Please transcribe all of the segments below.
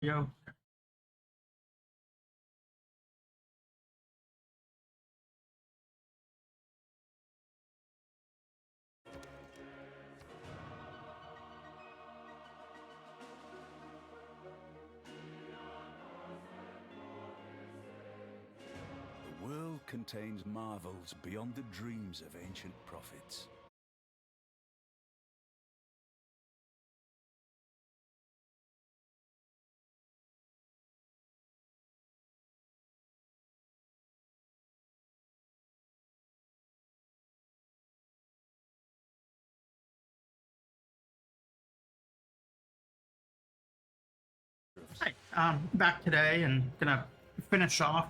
Yo. The world contains marvels beyond the dreams of ancient prophets. Hi, back today and gonna finish off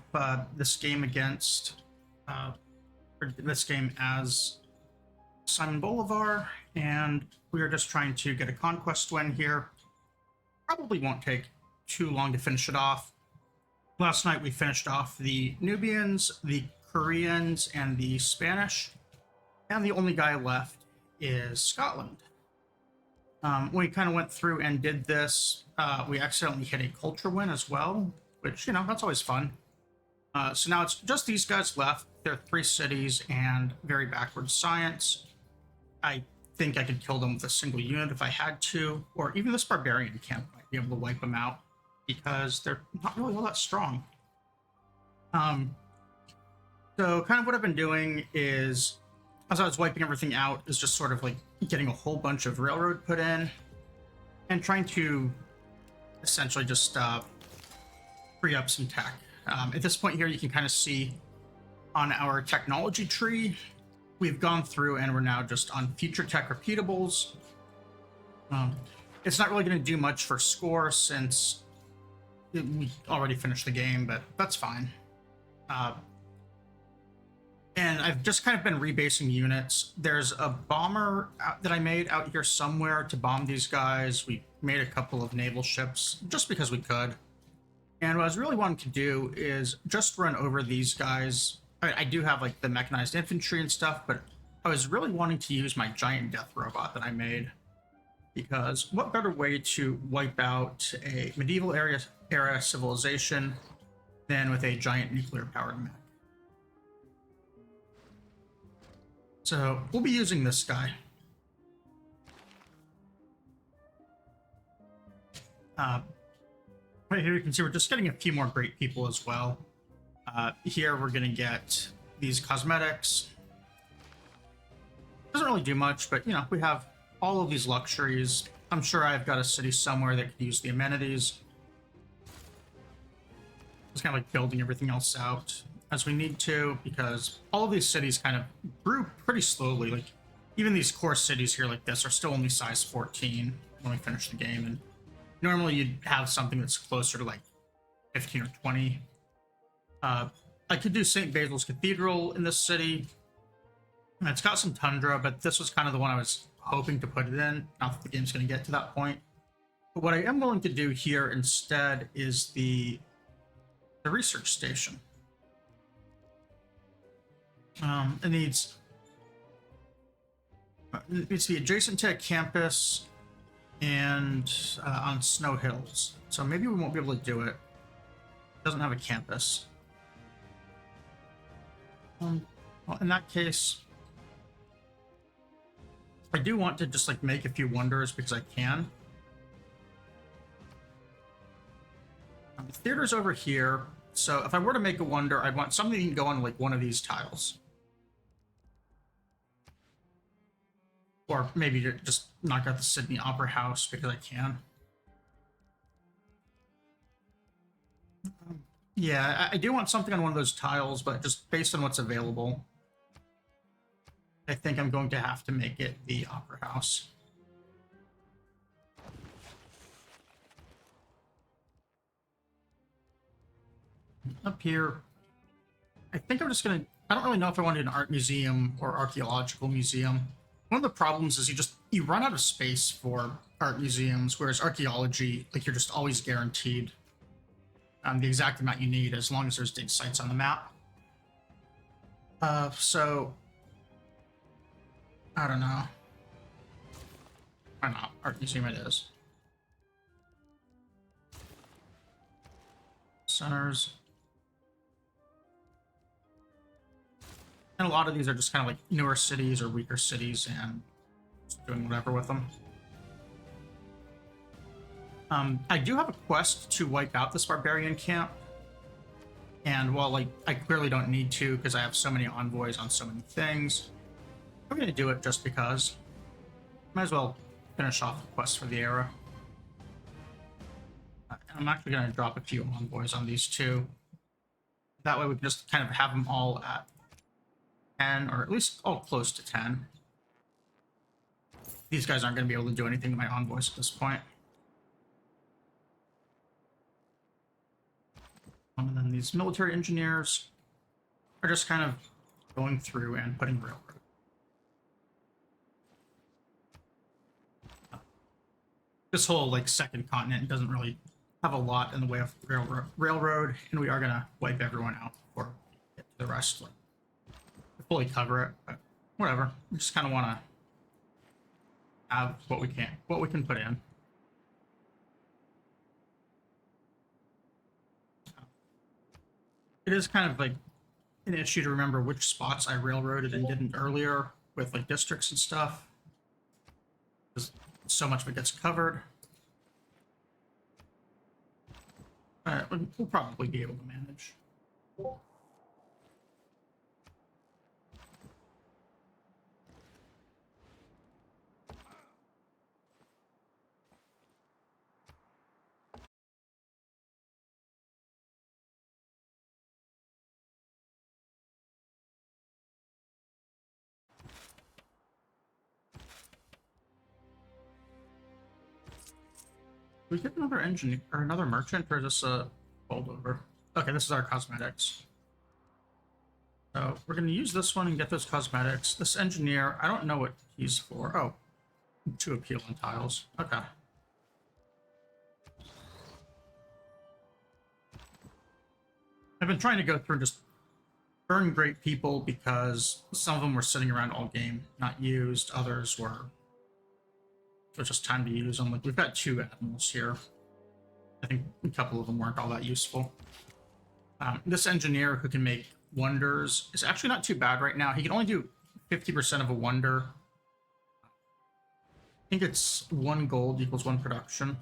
this game against, or this game as Simon Bolivar, and we are just trying to get a conquest win here. Probably won't take too long to finish it off. Last night we finished off the Nubians, the Koreans, and the Spanish, and the only guy left is Scotland. We kind of went through and did this. We accidentally hit a culture win as well, which, that's always fun. So now it's just these guys left. There are 3 cities and very backward science. I think I could kill them with a single unit if I had to, or even this barbarian camp might be able to wipe them out because they're not really all that strong. So kind of what I've been doing is, as I was wiping everything out, is just sort of like getting a whole bunch of railroad put in and trying to essentially just free up some tech. At this point here, you can kind of see on our technology tree, we've gone through and we're now just on future tech repeatables. It's not really going to do much for score since we already finished the game, but that's fine. And I've just kind of been rebasing units. There's a bomber that I made out here somewhere to bomb these guys. We made a couple of naval ships just because we could. And what I was really wanting to do is just run over these guys. I do have like the mechanized infantry and stuff, but I was really wanting to use my giant death robot that I made. Because what better way to wipe out a medieval era civilization than with a giant nuclear powered mech? So we'll be using this guy. Right here you can see we're just getting a few more great people as well. Here we're going to get these cosmetics. Doesn't really do much, but we have all of these luxuries. I'm sure I've got a city somewhere that could use the amenities. Just kind of like building everything else out as we need to, because all of these cities kind of grew pretty slowly. Like even these core cities here like this are still only size 14 when we finish the game, and normally you'd have something that's closer to like 15 or 20. I could do St. Basil's Cathedral in this city. And it's got some tundra, but this was kind of the one I was hoping to put it in. Not that the game's going to get to that point. But what I am willing to do here instead is the research station. It needs to be adjacent to a campus and on snow hills. So maybe we won't be able to do it. It doesn't have a campus. Well, in that case, I do want to just like make a few wonders because I can. The theater's over here. So if I were to make a wonder, I'd want something that can go on like one of these tiles. Or maybe to just knock out the Sydney Opera House because I can. Yeah, I do want something on one of those tiles, but just based on what's available, I think I'm going to have to make it the Opera House. Up here, I think I'm just going to... I don't really know if I want an art museum or archaeological museum. One of the problems is you run out of space for art museums, whereas archaeology, like you're just always guaranteed the exact amount you need as long as there's dig sites on the map. So I don't know. Why not? Art museum it is. centers. And a lot of these are just kind of like newer cities or weaker cities and just doing whatever with them. I do have a quest to wipe out this barbarian camp. And while like I clearly don't need to because I have so many envoys on so many things, I'm going to do it just because. Might as well finish off the quest for the era. I'm actually going to drop a few envoys on these two. That way we can just kind of have them all at 10, or at least all close to 10. These guys aren't going to be able to do anything to my envoys at this point. And then these military engineers are just kind of going through and putting railroad. This whole like second continent doesn't really have a lot in the way of railroad, and we are gonna wipe everyone out before we get to the rest. Like, fully cover it, but whatever. We just kind of want to have what we can put in. It is kind of like an issue to remember which spots I railroaded and didn't earlier with like districts and stuff, because so much of it gets covered. We'll probably be able to manage. We get another engineer or another merchant, or is this a holdover? Okay, this is our cosmetics. So we're going to use this one and get those cosmetics. This engineer, I don't know what he's for. Oh, 2 appeal on tiles. Okay. I've been trying to go through and just burn great people because some of them were sitting around all game, not used. Others were. It was just time to use them. Like, we've got 2 admirals here. I think a couple of them weren't all that useful. This engineer who can make wonders is actually not too bad right now. He can only do 50% of a wonder. I think it's 1 gold equals 1 production.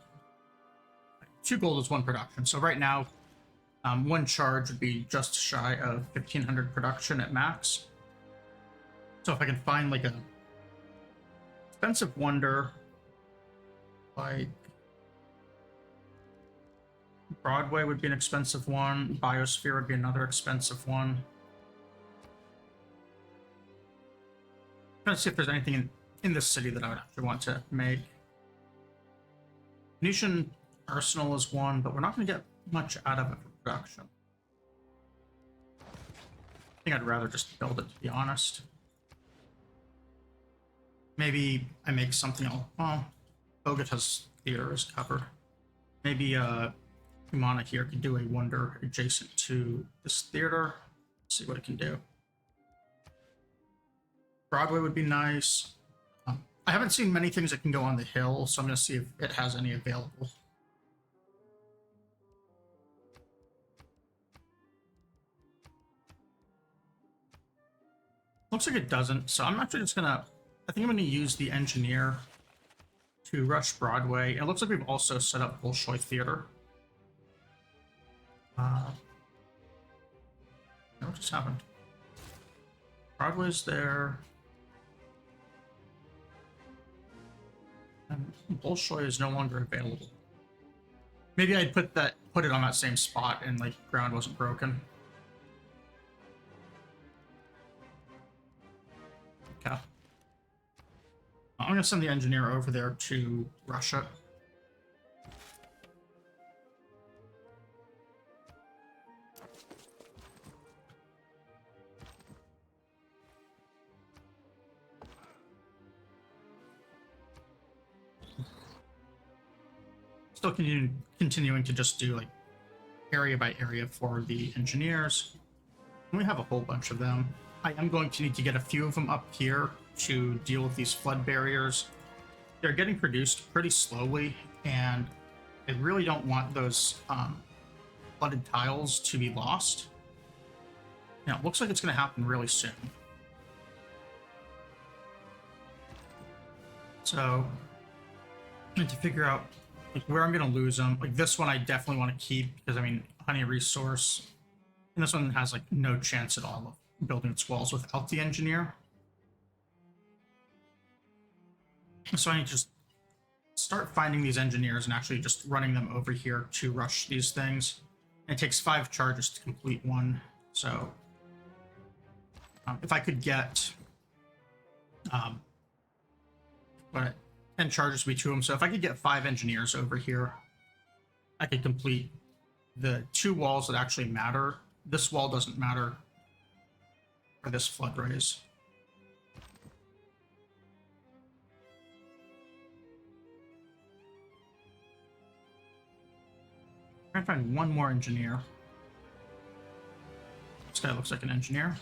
2 gold is 1 production. So right now, 1 charge would be just shy of 1,500 production at max. So if I can find like a expensive wonder, like Broadway would be an expensive one, Biosphere would be another expensive one. I'm trying to see if there's anything in this city that I would actually want to make. Venetian Arsenal is 1, but we're not going to get much out of it for production. I think I'd rather just build it, to be honest. Maybe I make something else. Oh, Bogata's theater is covered. Maybe Humana here can do a wonder adjacent to this theater. Let's see what it can do. Broadway would be nice. I haven't seen many things that can go on the hill, so I'm going to see if it has any available. Looks like it doesn't, so I'm actually just going to... I think I'm going to use the engineer to rush Broadway. It looks like we've also set up Bolshoi Theater. What just happened? Broadway's there. And Bolshoi is no longer available. Maybe I'd put it on that same spot and like ground wasn't broken. Okay. I'm gonna send the engineer over there to Russia. Still continuing to just do like area by area for the engineers. And we have a whole bunch of them. I am going to need to get a few of them up here to deal with these flood barriers. They're getting produced pretty slowly, and I really don't want those flooded tiles to be lost. Now, it looks like it's going to happen really soon. So, I need to figure out like where I'm going to lose them. Like this one I definitely want to keep because, I mean, honey resource. And this one has like no chance at all of building its walls without the engineer. So I need to just start finding these engineers and actually just running them over here to rush these things. And it takes 5 charges to complete one. So if I could get 10 charges to be 2 of them. So if I could get 5 engineers over here, I could complete the 2 walls that actually matter. This wall doesn't matter for this flood raise. I'm trying to find one more engineer. This guy looks like an engineer.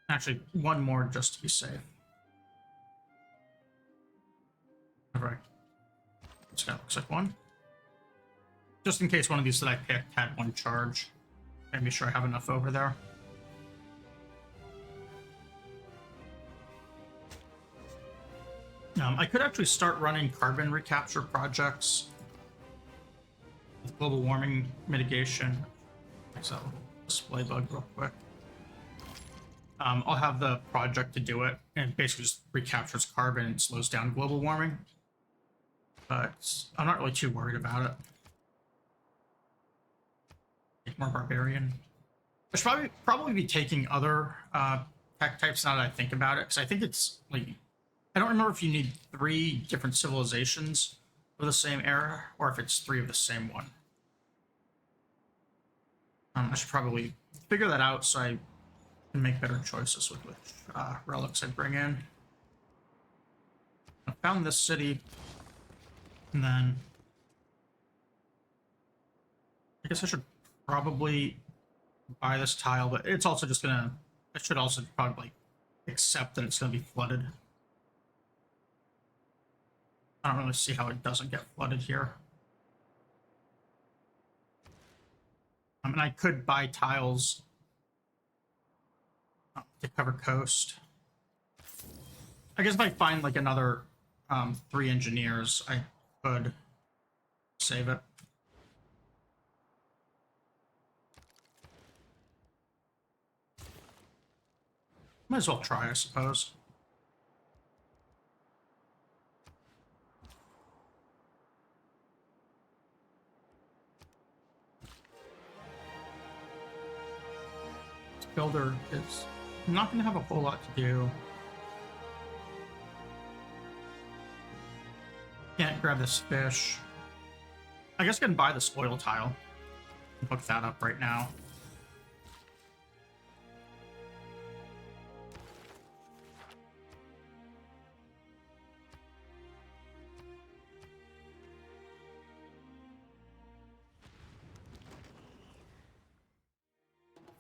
Actually, one more just to be safe. Alright. This guy looks like one. Just in case one of these that I picked had 1 charge. Let me be sure I have enough over there. I could actually start running carbon recapture projects with global warming mitigation. So, display bug real quick. I'll have the project to do it, and it basically just recaptures carbon and slows down global warming. But I'm not really too worried about it. Take more barbarian. I should probably be taking other tech types now that I think about it, because I think it's like I don't remember if you need 3 different civilizations of the same era, or if it's 3 of the same one. I should probably figure that out so I can make better choices with which relics I bring in. I found this city, and then I guess I should probably buy this tile, but it's also just gonna. I should also probably accept that it's gonna be flooded. I don't really see how it doesn't get flooded here. I mean, I could buy tiles to cover coast. I guess if I find like another 3 engineers, I could save it. Might as well try, I suppose. This builder is not going to have a whole lot to do. Can't grab this fish. I guess I can buy the spoil tile and hook that up right now.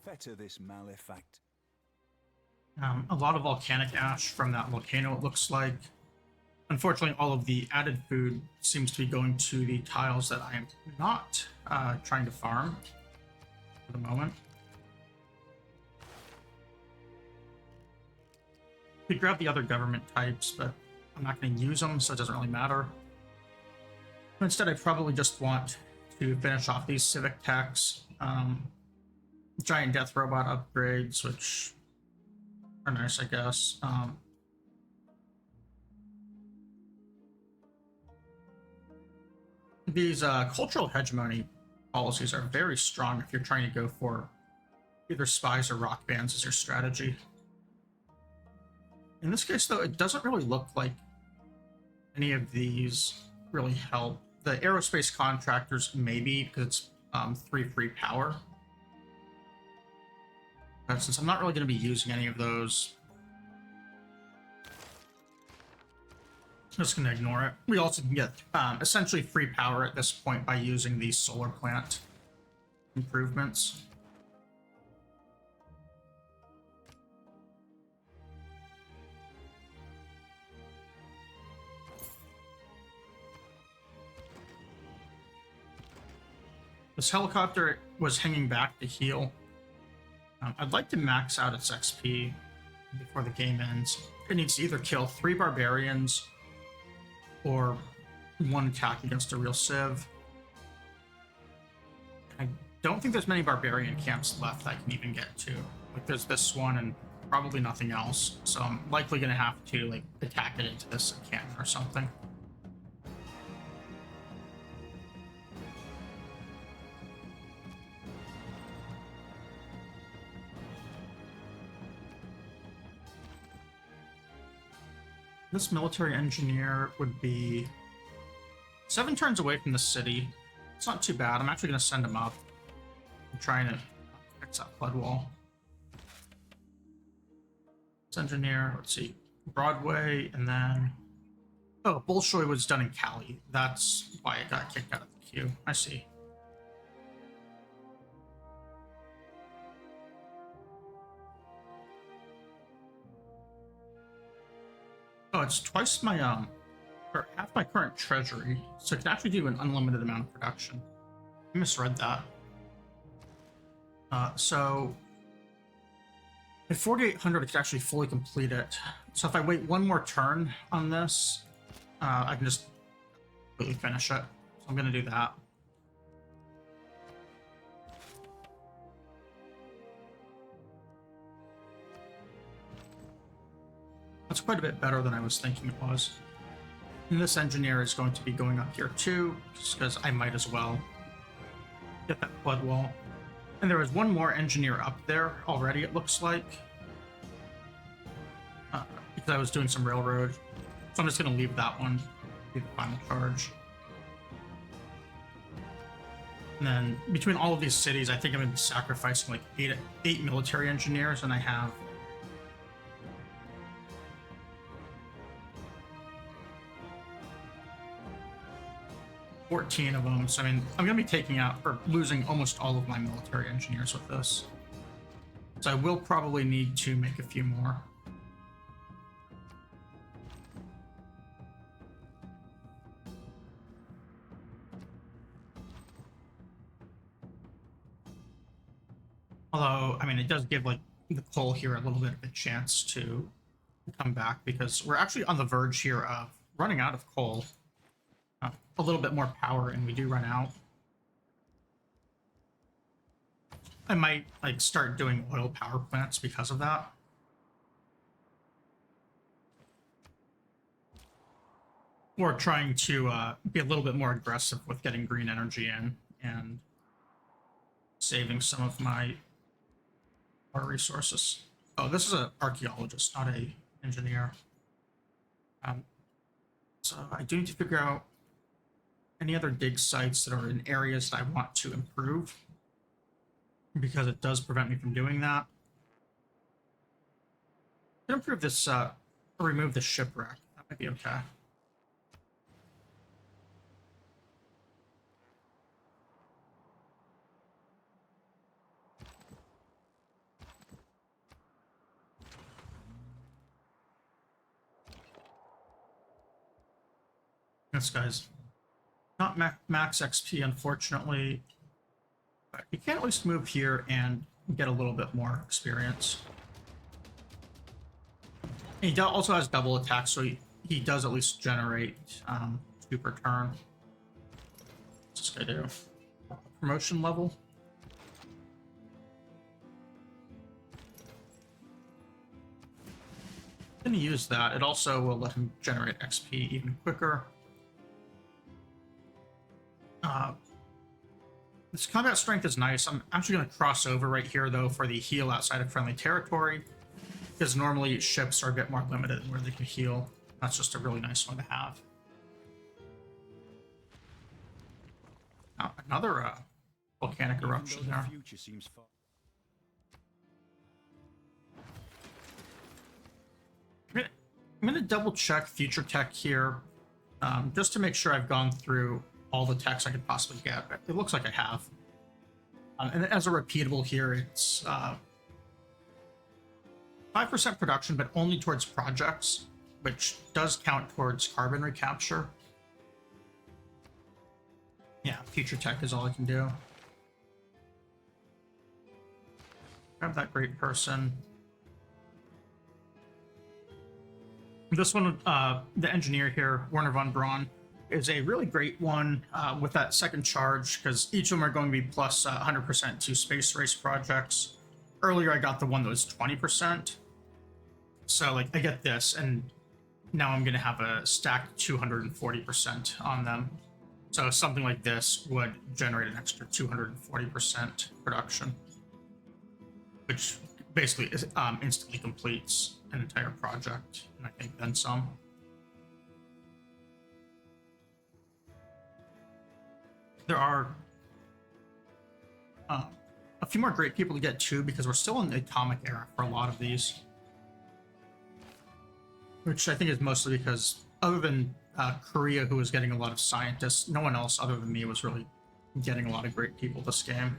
Fetter this malefact. A lot of volcanic ash from that volcano, it looks like. Unfortunately, all of the added food seems to be going to the tiles that I am not trying to farm for the moment. Could grab the other government types, but I'm not going to use them, so it doesn't really matter. Instead, I probably just want to finish off these civic techs. Giant death robot upgrades, which are nice, I guess. These cultural hegemony policies are very strong if you're trying to go for either spies or rock bands as your strategy. In this case, though, it doesn't really look like any of these really help. The aerospace contractors, maybe, because it's 3 free power. But since I'm not really going to be using any of those, I'm just going to ignore it. We also can get essentially free power at this point by using these solar plant improvements. This helicopter was hanging back to heal. I'd like to max out its XP before the game ends. It needs to either kill 3 barbarians or 1 attack against a real civ. I don't think there's many barbarian camps left I can even get to. Like, there's this one and probably nothing else. So I'm likely going to have to, like, attack it into this cannon or something. This military engineer would be 7 turns away from the city. It's not too bad. I'm actually going to send him up. I'm trying to fix that flood wall. This engineer, let's see, Broadway, and then... Oh, Bolshoi was done in Cali. That's why it got kicked out of the queue. I see. Oh, it's twice my, or half my current treasury, so it can actually do an unlimited amount of production. I misread that. So at 4,800, it can actually fully complete it. So if I wait 1 more turn on this, I can just completely finish it. So I'm going to do that. That's quite a bit better than I was thinking it was. And this engineer is going to be going up here too, just because I might as well get that flood wall. And there was 1 more engineer up there already, it looks like. Because I was doing some railroad. So I'm just going to leave that one, be the final charge. And then between all of these cities, I think I'm going to be sacrificing like 8 military engineers, and I have 14 of them. So I mean, I'm going to be taking out or losing almost all of my military engineers with this. So I will probably need to make a few more. Although, I mean, it does give like the coal here a little bit of a chance to come back, because we're actually on the verge here of running out of coal. A little bit more power and we do run out. I might like start doing oil power plants because of that. Or trying to be a little bit more aggressive with getting green energy in and saving some of my power resources. Oh, this is an archaeologist, not a engineer. So I do need to figure out any other dig sites that are in areas that I want to improve, because it does prevent me from doing that. I can improve this, or remove the shipwreck. That might be okay. This guy's not max XP, unfortunately, but you can at least move here and get a little bit more experience. And he also has double attack, so he does at least generate 2 per turn. What's this guy do? Promotion level? I'm gonna use that. It also will let him generate XP even quicker. This combat strength is nice. I'm actually going to cross over right here, though, for the heal outside of friendly territory, because normally ships are a bit more limited in where they can heal. That's just a really nice one to have. Now, another volcanic eruption there. Future seems far. I'm going to double check future tech here, just to make sure I've gone through all the techs I could possibly get. It looks like I have. And as a repeatable here, it's 5% production, but only towards projects, which does count towards carbon recapture. Yeah, future tech is all I can do. grab that great person. This one, the engineer here, Werner von Braun, is a really great one with that second charge, because each of them are going to be plus 100% to space race projects. Earlier, I got the one that was 20%. So, like, I get this, and now I'm going to have a stacked 240% on them. So something like this would generate an extra 240% production, which basically instantly completes an entire project, and I think then some. There are a few more great people to get too, because we're still in the atomic era for a lot of these, which I think is mostly because other than Korea, who was getting a lot of scientists, no one else other than me was really getting a lot of great people this game.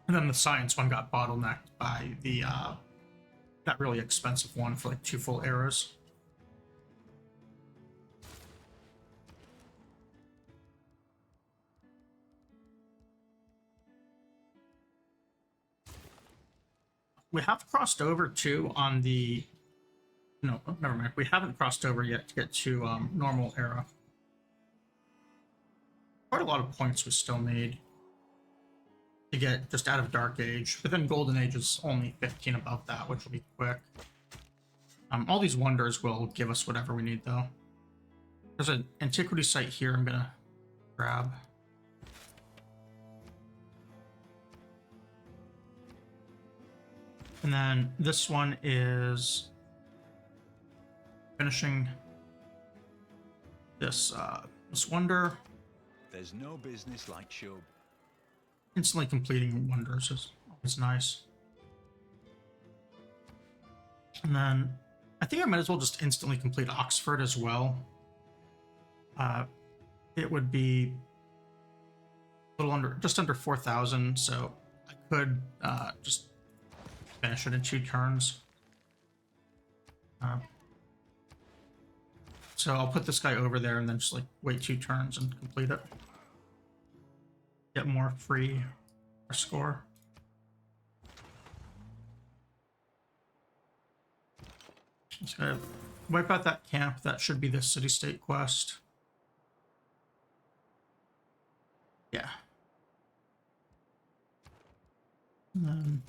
And then the science one got bottlenecked by the that really expensive one for like 2 full eras. We have crossed over too on the... No, never mind. We haven't crossed over yet to get to normal era. Quite a lot of points we still need to get just out of Dark Age, but then Golden Age is only 15 above that, which will be quick. All these wonders will give us whatever we need, though. There's an antiquity site here I'm gonna grab. And then this one is finishing this this wonder. There's no business like show. Instantly completing wonders is always nice. And then I think I might as well just instantly complete Oxford as well. It would be a little under, just under 4,000, so I could just finish it in 2 turns. So I'll put this guy over there and then just like wait 2 turns and complete it. Get more free score. Just gotta wipe out that camp. That should be the city-state quest. Yeah. And then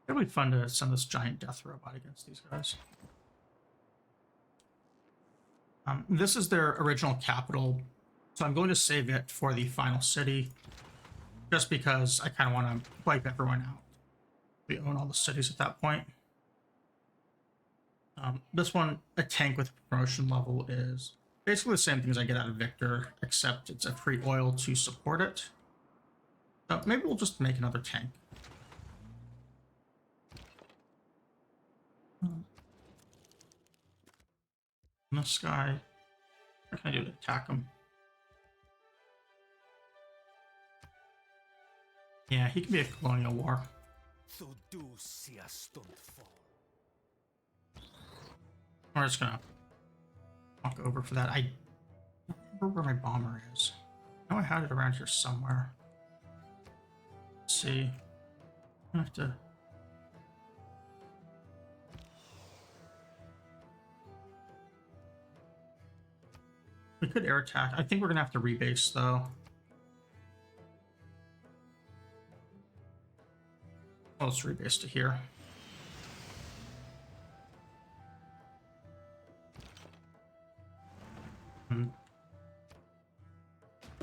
it'll be fun to send this giant death robot against these guys. This is their original capital, so I'm going to save it for the final city, just because I kind of want to wipe everyone out. We own all the cities at that point. This one, a tank with promotion level, is basically the same thing as I get out of Victor, except it's a free oil to support it. So maybe we'll just make another tank. This guy, what can I do to attack him? Yeah, he can be a colonial war. We're just gonna walk over for that. I don't remember where my bomber is. I know I had it around here somewhere. Let's see. I have to... We could air attack. I think we're gonna have to rebase though. Well, let's rebase to here. I'm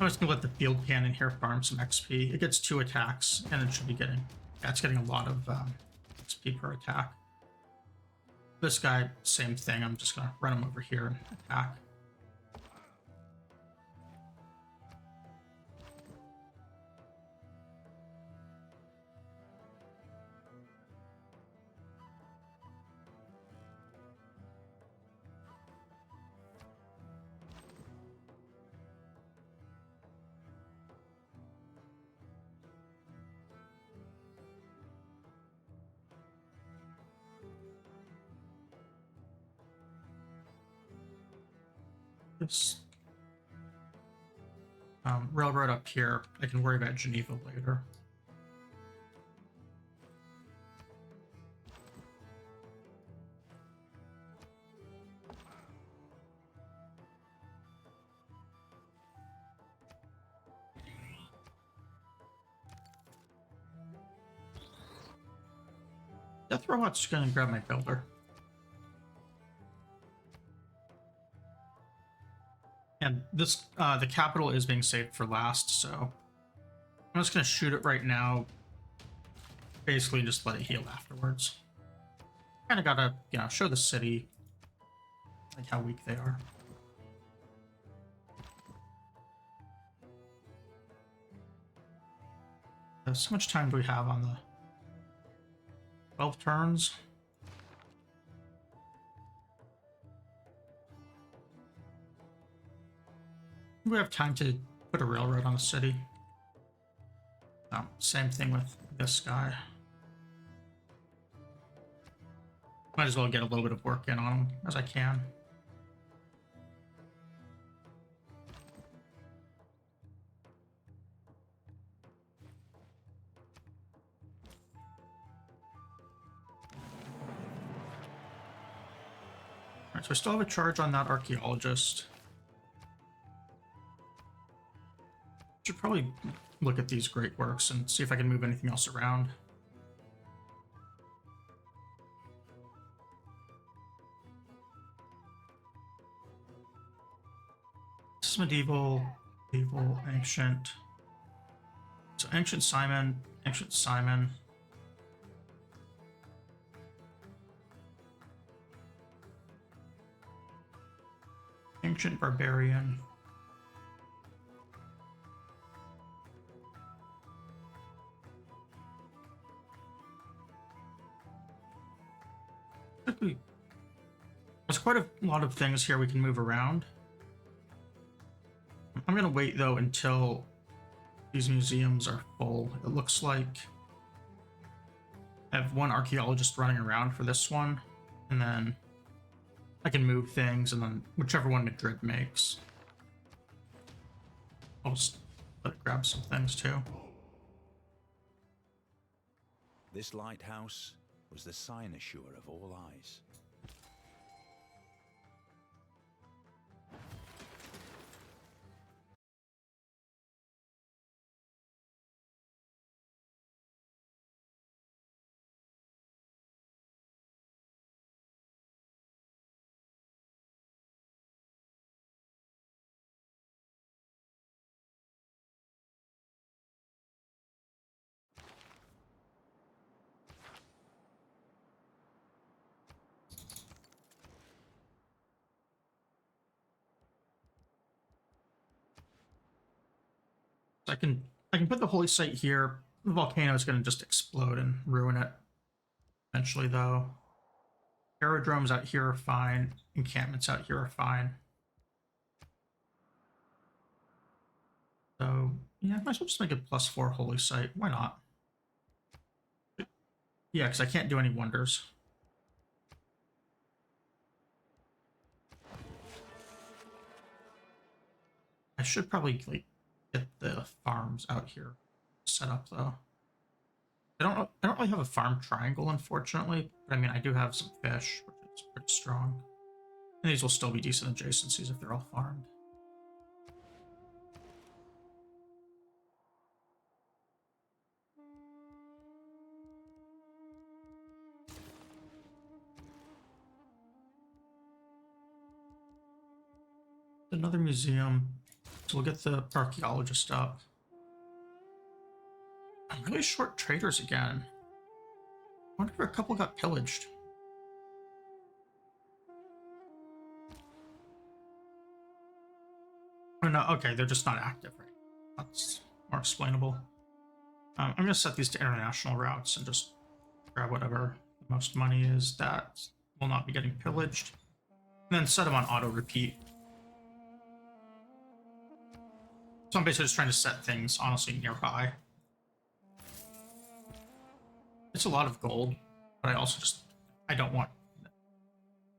just gonna let the field cannon here farm some XP. It gets 2 attacks, and it should be getting... Yeah, it's getting a lot of XP per attack. This guy, same thing. I'm just gonna run him over here and attack. this railroad up here. I can worry about Geneva later. Death Robot's gonna grab my builder. And this, the capital is being saved for last, so I'm just gonna shoot it right now. Basically, just let it heal afterwards. Kind of gotta, you know, show the city like how weak they are. So much time do we have on the 12 turns? We have time to put a railroad on the city. Same thing with this guy. Might as well get a little bit of work in on him as I can. Alright, so I still have a charge on that archaeologist. Should probably look at these great works and see if I can move anything else around. This is medieval, ancient. So ancient Simon, ancient barbarian. There's quite a lot of things here we can move around. I'm gonna wait though until these museums are full. It looks like I have one archaeologist running around for this one, and then I can move things, and then whichever one Madrid makes, I'll just let it grab some things too. This lighthouse was the cynosure of all eyes. So I can put the holy site here. The volcano is going to just explode and ruin it eventually, though. Aerodromes out here are fine. Encampments out here are fine. So yeah, I might as well just make a +4 holy site. Why not? Yeah, because I can't do any wonders. I should probably like get the farms out here set up though. I don't really have a farm triangle, unfortunately, but I mean I do have some fish, which is pretty strong. And these will still be decent adjacencies if they're all farmed. Another museum. So we'll get the archaeologist up. I'm really short traders again. I wonder if a couple got pillaged. Oh no, okay, they're just not active, right? That's more explainable. I'm gonna set these to international routes and just grab whatever the most money is that will not be getting pillaged. And then set them on auto repeat. So I'm basically just trying to set things, honestly, nearby. It's a lot of gold, but I also just, I don't want to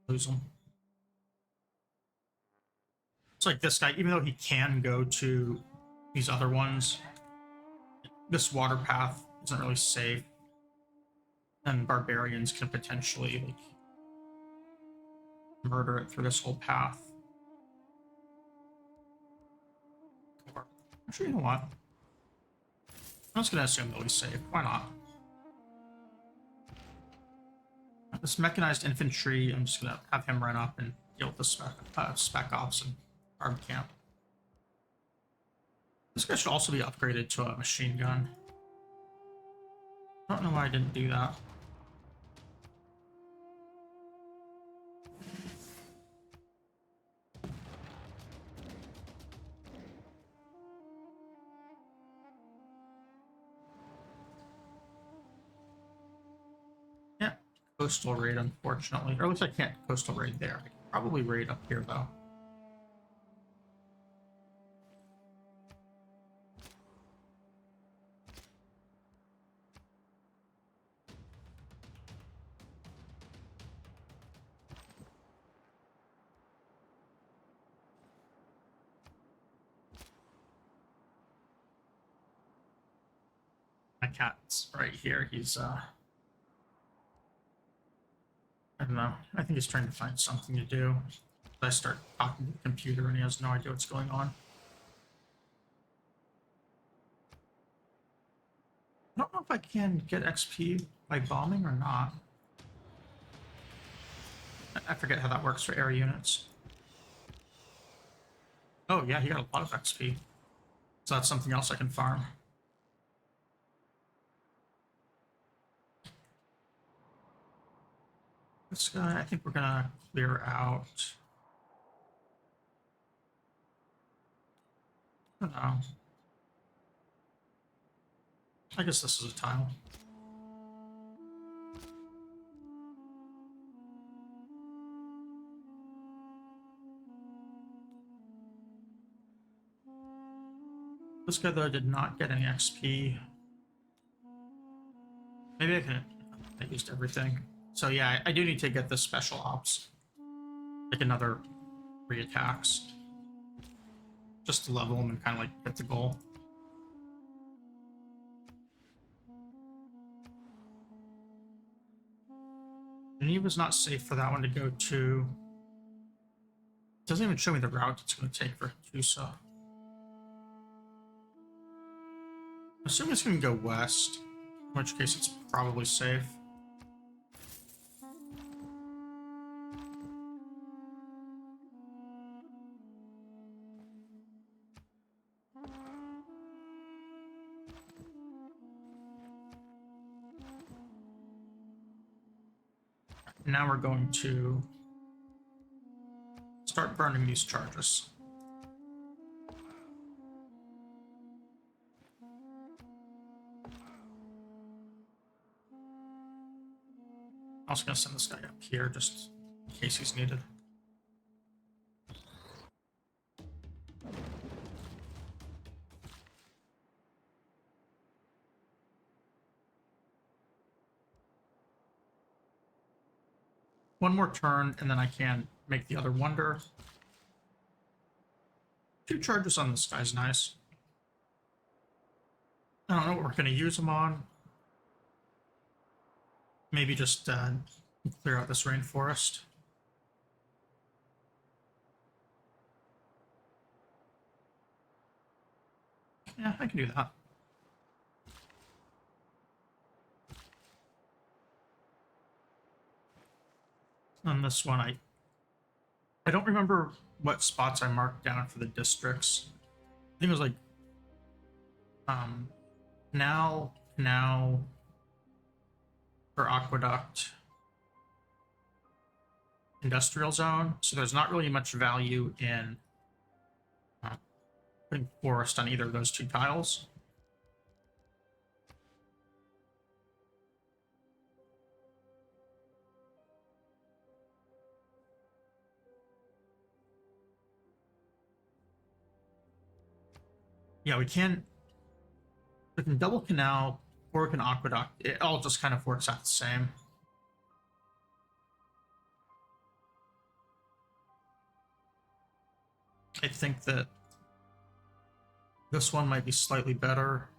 lose them. like this guy, even though he can go to these other ones, this water path isn't really safe, and barbarians can potentially like murder it through this whole path. Or, actually, you know what? I'm just gonna assume that he's safe. Why not? This mechanized infantry, I'm just gonna have him run up and deal with the spec ops and arm camp. This guy should also be upgraded to a machine gun. I don't know why I didn't do that. Yeah, coastal raid, unfortunately. Or at least I can't coastal raid there. I can probably raid up here, though. My cat's right here. He's, I don't know. I think he's trying to find something to do. I start talking to the computer and he has no idea what's going on. I don't know if I can get XP by bombing or not. I forget how that works for air units. Oh yeah, he got a lot of XP. So that's something else I can farm. This guy, I think we're gonna clear out. I don't know. I guess this is a tile. This guy, though, did not get any XP. Maybe I can... I used everything. So yeah, I do need to get this special ops. Like another 3 attacks. Just to level them and kind of like get the goal. Geneva's not safe for that one to go to. It doesn't even show me the route it's going to take for Tusa. I'm assuming it's going to go west, in which case it's probably safe. Now we're going to start burning these charges. I'm also going to send this guy up here just in case he's needed. One more turn, and then I can make the other wonder. 2 charges on this guy's nice. I don't know what we're going to use them on. Maybe just clear out this rainforest. Yeah, I can do that. On this one, I don't remember what spots I marked down for the districts. I think it was like canal or aqueduct, industrial zone. So there's not really much value in putting forest on either of those 2 tiles. Yeah, we can double canal or we can aqueduct. It all just kind of works out the same. I think that this one might be slightly better.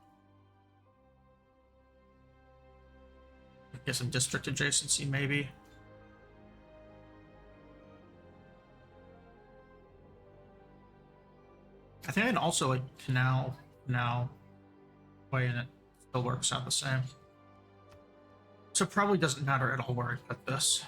Get some district adjacency, maybe. I think I can also like canal way, and it still works out the same. So it probably doesn't matter at all where I put this.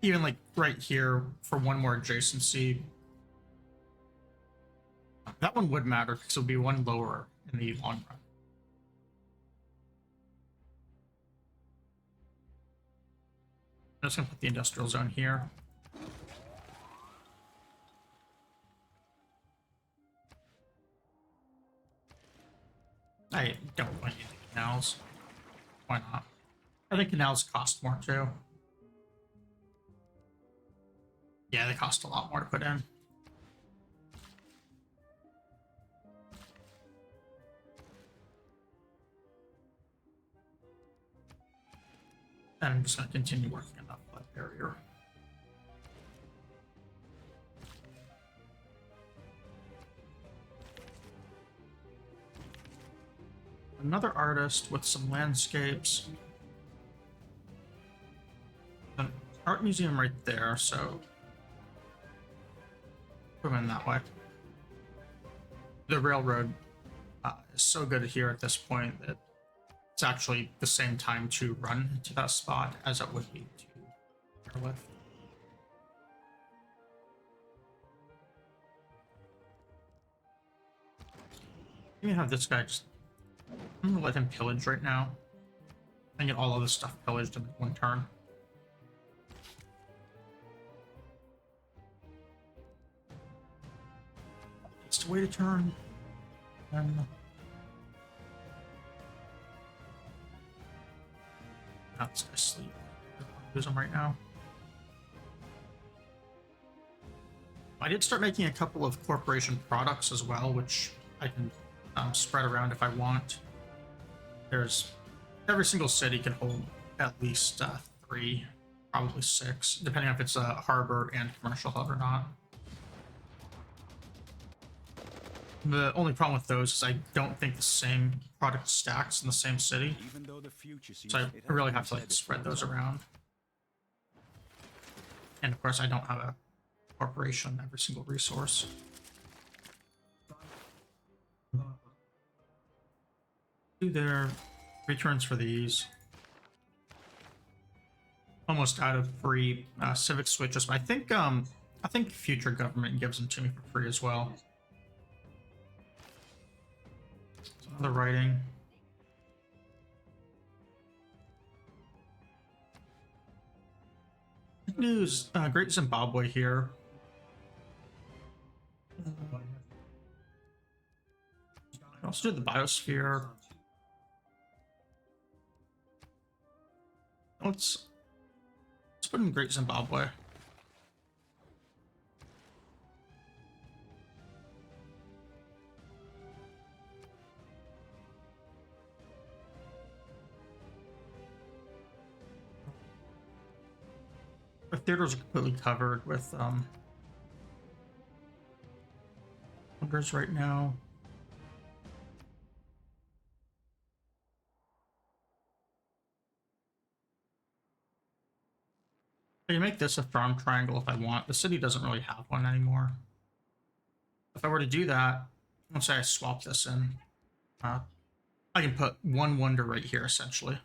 Even like right here for one more adjacency. That one would matter because it would be one lower in the long run. I'm just going to put the industrial zone here. I don't want any canals. Why not? I think canals cost more too. Yeah, they cost a lot more to put in. And I'm just going to continue working on that flood barrier. Another artist with some landscapes. An art museum right there, so put them in that way. The railroad is so good here at this point that it's actually the same time to run to that spot as it would be to airlift. I'm gonna have this guy just. I'm gonna let him pillage right now. And get all of this stuff pillaged in one turn. Just wait a turn. And not this guy's asleep. Use him right now. I did start making a couple of corporation products as well, which I can spread around if I want. There's every single city can hold at least 3, probably 6, depending on if it's a harbor and commercial hub or not. The only problem with those is I don't think the same product stacks in the same city, Even though the future seems so I really have to like spread those around. And of course, I don't have a corporation on every single resource. Do their returns for these. Almost out of free civic switches, but I think future government gives them to me for free as well. So another writing. Good news, Great Zimbabwe here. I also do the biosphere. Let's put in Great Zimbabwe. The theaters are completely covered with wonders right now. I can make this a farm triangle if I want. The city doesn't really have one anymore. If I were to do that, let's say I swap this in, I can put one wonder right here, essentially.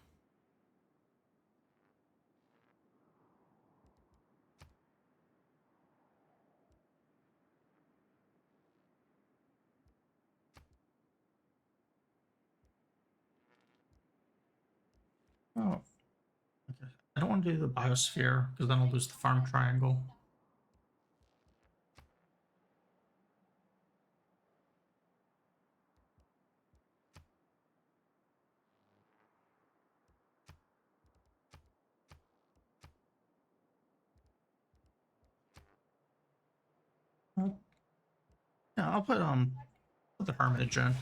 Oh, okay. I don't want to do the biosphere because then I'll lose the farm triangle. Yeah, I'll put the hermitage in.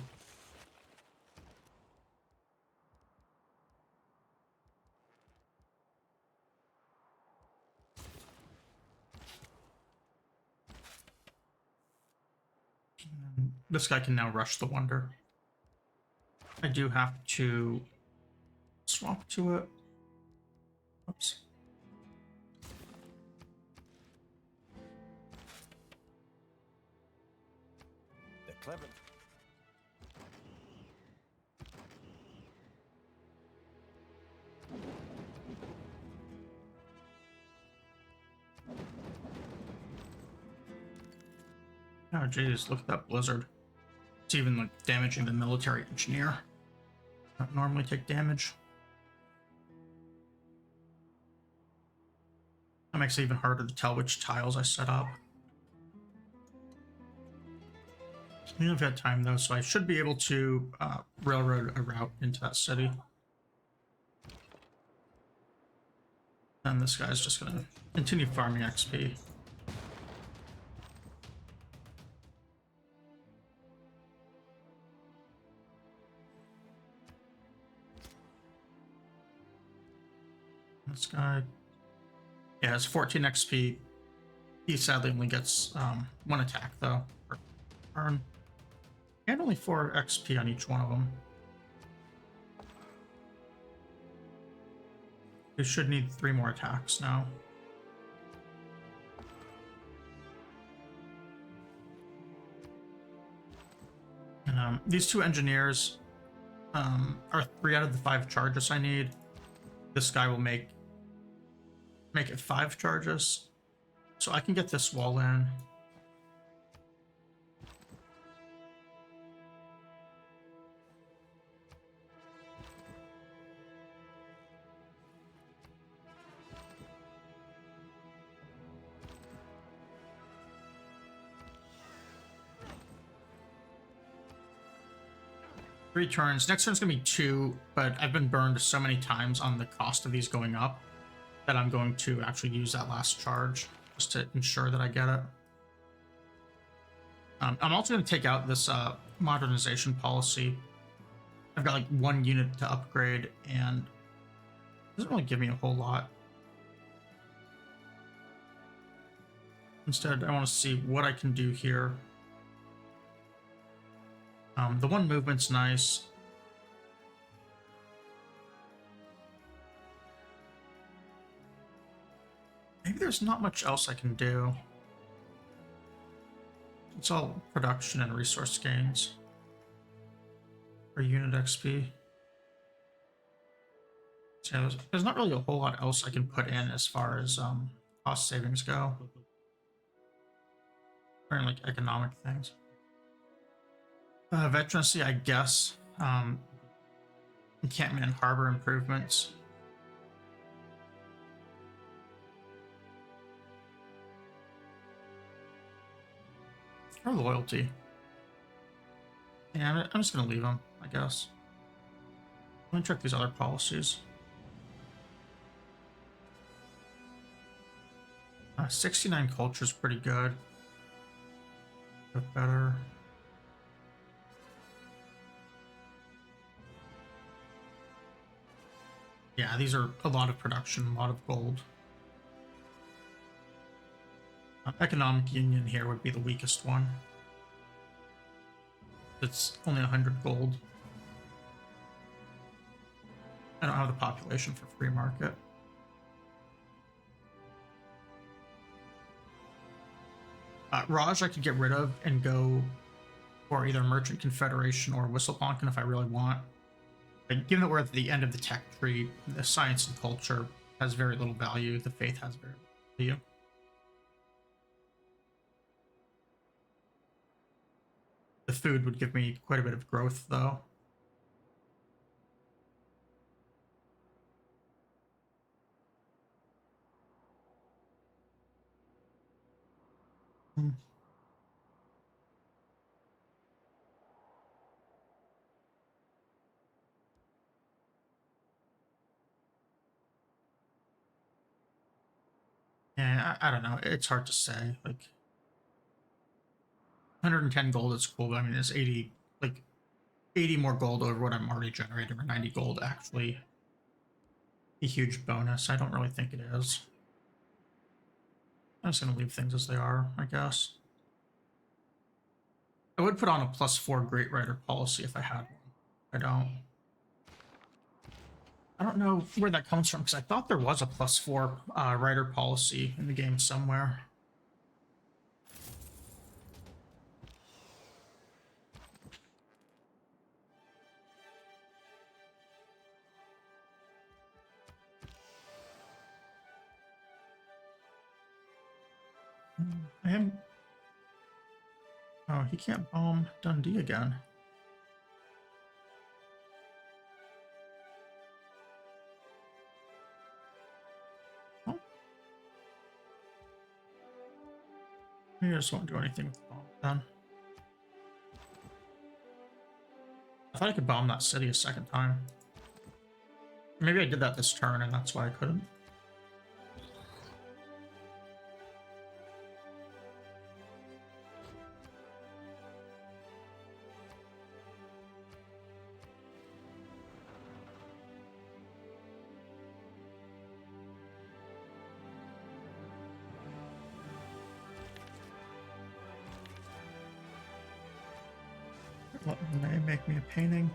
This guy can now rush the Wonder. I do have to swap to it. Oops. They're clever. Oh jeez, look at that blizzard. It's even like damaging the military engineer. Don't normally take damage. That makes it even harder to tell which tiles I set up. I don't have time though, so I should be able to railroad a route into that city. And this guy's just gonna continue farming XP. This guy, yeah, has 14 XP. He sadly only gets one attack though per turn, and only 4 XP on each one of them. He should need 3 more attacks now. And these 2 engineers are 3 out of the 5 charges I need. This guy will make it 5 charges, so I can get this wall in. Three turns. Next turn's gonna be 2, but I've been burned so many times on the cost of these going up that I'm going to actually use that last charge just to ensure that I get it. I'm also going to take out this modernization policy. I've got like 1 unit to upgrade, and it doesn't really give me a whole lot. Instead, I want to see what I can do here. The 1 movement's nice. Maybe there's not much else I can do. It's all production and resource gains for unit XP. So yeah, there's not really a whole lot else I can put in as far as cost savings go, or in like economic things. Veterancy, I guess. Encampment and harbor improvements. Or loyalty. Yeah, I'm just gonna leave them, I guess. Let me check these other policies. 69 culture is pretty good. But better. Yeah, these are a lot of production, a lot of gold. Economic union here would be the weakest one. It's only 100 gold. I don't have the population for free market. Raj I could get rid of and go for either Merchant Confederation or Whistleponkin if I really want. But given that we're at the end of the tech tree, the science and culture has very little value, the faith has very little value. The food would give me quite a bit of growth, though. Yeah, I don't know. It's hard to say. Like, 110 gold is cool, but I mean, it's 80, like, 80 more gold over what I'm already generating, or 90 gold actually a huge bonus. I don't really think it is. I'm just gonna leave things as they are, I guess. I would put on a +4 Great Rider policy if I had one. I don't. I don't know where that comes from because I thought there was a +4 rider policy in the game somewhere. I am. Oh, he can't bomb Dundee again. Oh. Maybe I just won't do anything with the bomb then. I thought I could bomb that city a second time. Maybe I did that this turn and that's why I couldn't. Let Renee make me a painting.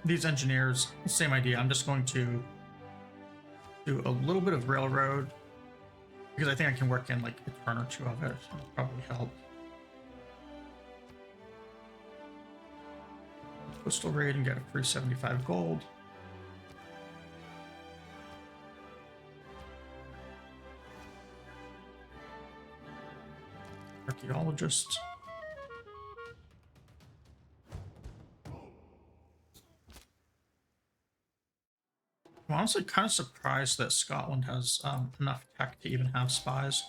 These engineers, same idea. I'm just going to do a little bit of railroad because I think I can work in like a turn or two of it. It'll probably help. Coastal raid and get a free 75 gold. Archaeologist. I'm honestly kind of surprised that Scotland has enough tech to even have spies.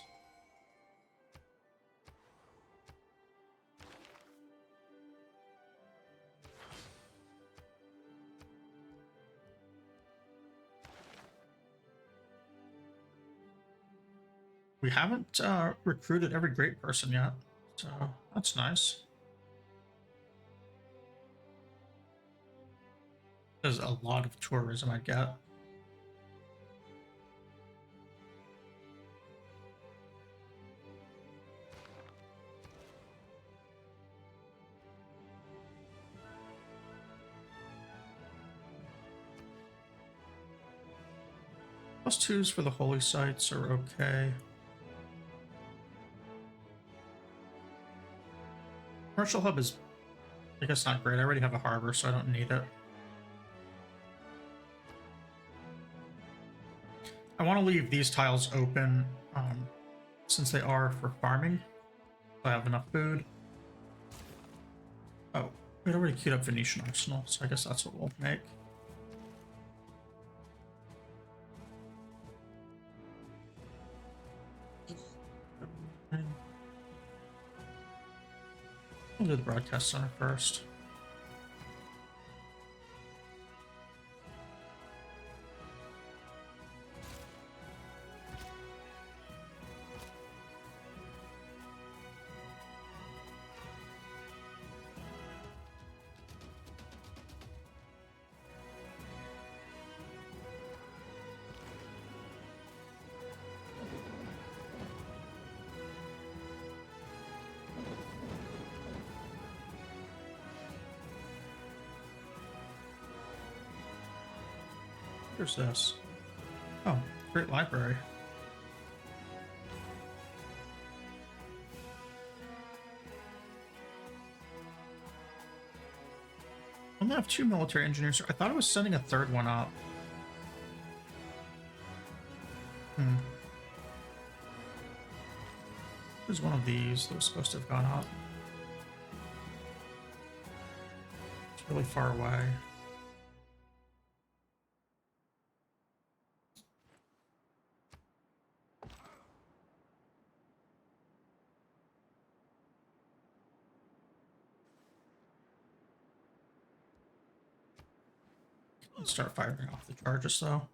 We haven't recruited every great person yet, so that's nice. There's a lot of tourism I get. +2s for the holy sites are okay. Commercial hub is, I guess, not great. I already have a harbor, so I don't need it. I want to leave these tiles open since they are for farming. I have enough food. Oh, we already queued up Venetian Arsenal, so I guess that's what we'll make. We'll do the broadcast center first. Where's this? Oh, great library. I only have 2 military engineers. I thought I was sending a third one up. There's one of these that was supposed to have gone up. It's really far away. Let's start firing off the charges though.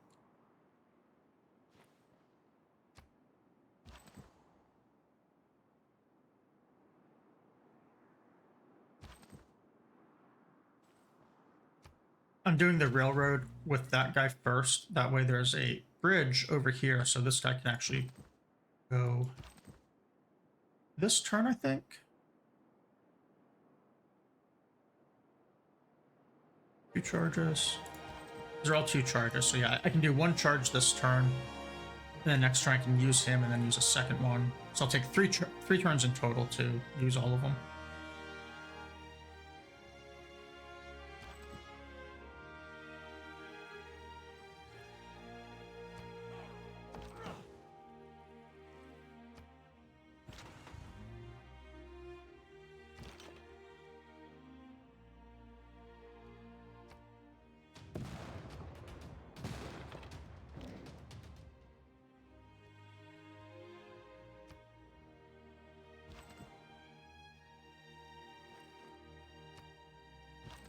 I'm doing the railroad with that guy first. That way there's a bridge over here, so this guy can actually go this turn, I think. Two charges. These are all two charges, so yeah, I can do one charge this turn, and then next turn I can use him and then use a second one. So I'll take three turns in total to use all of them.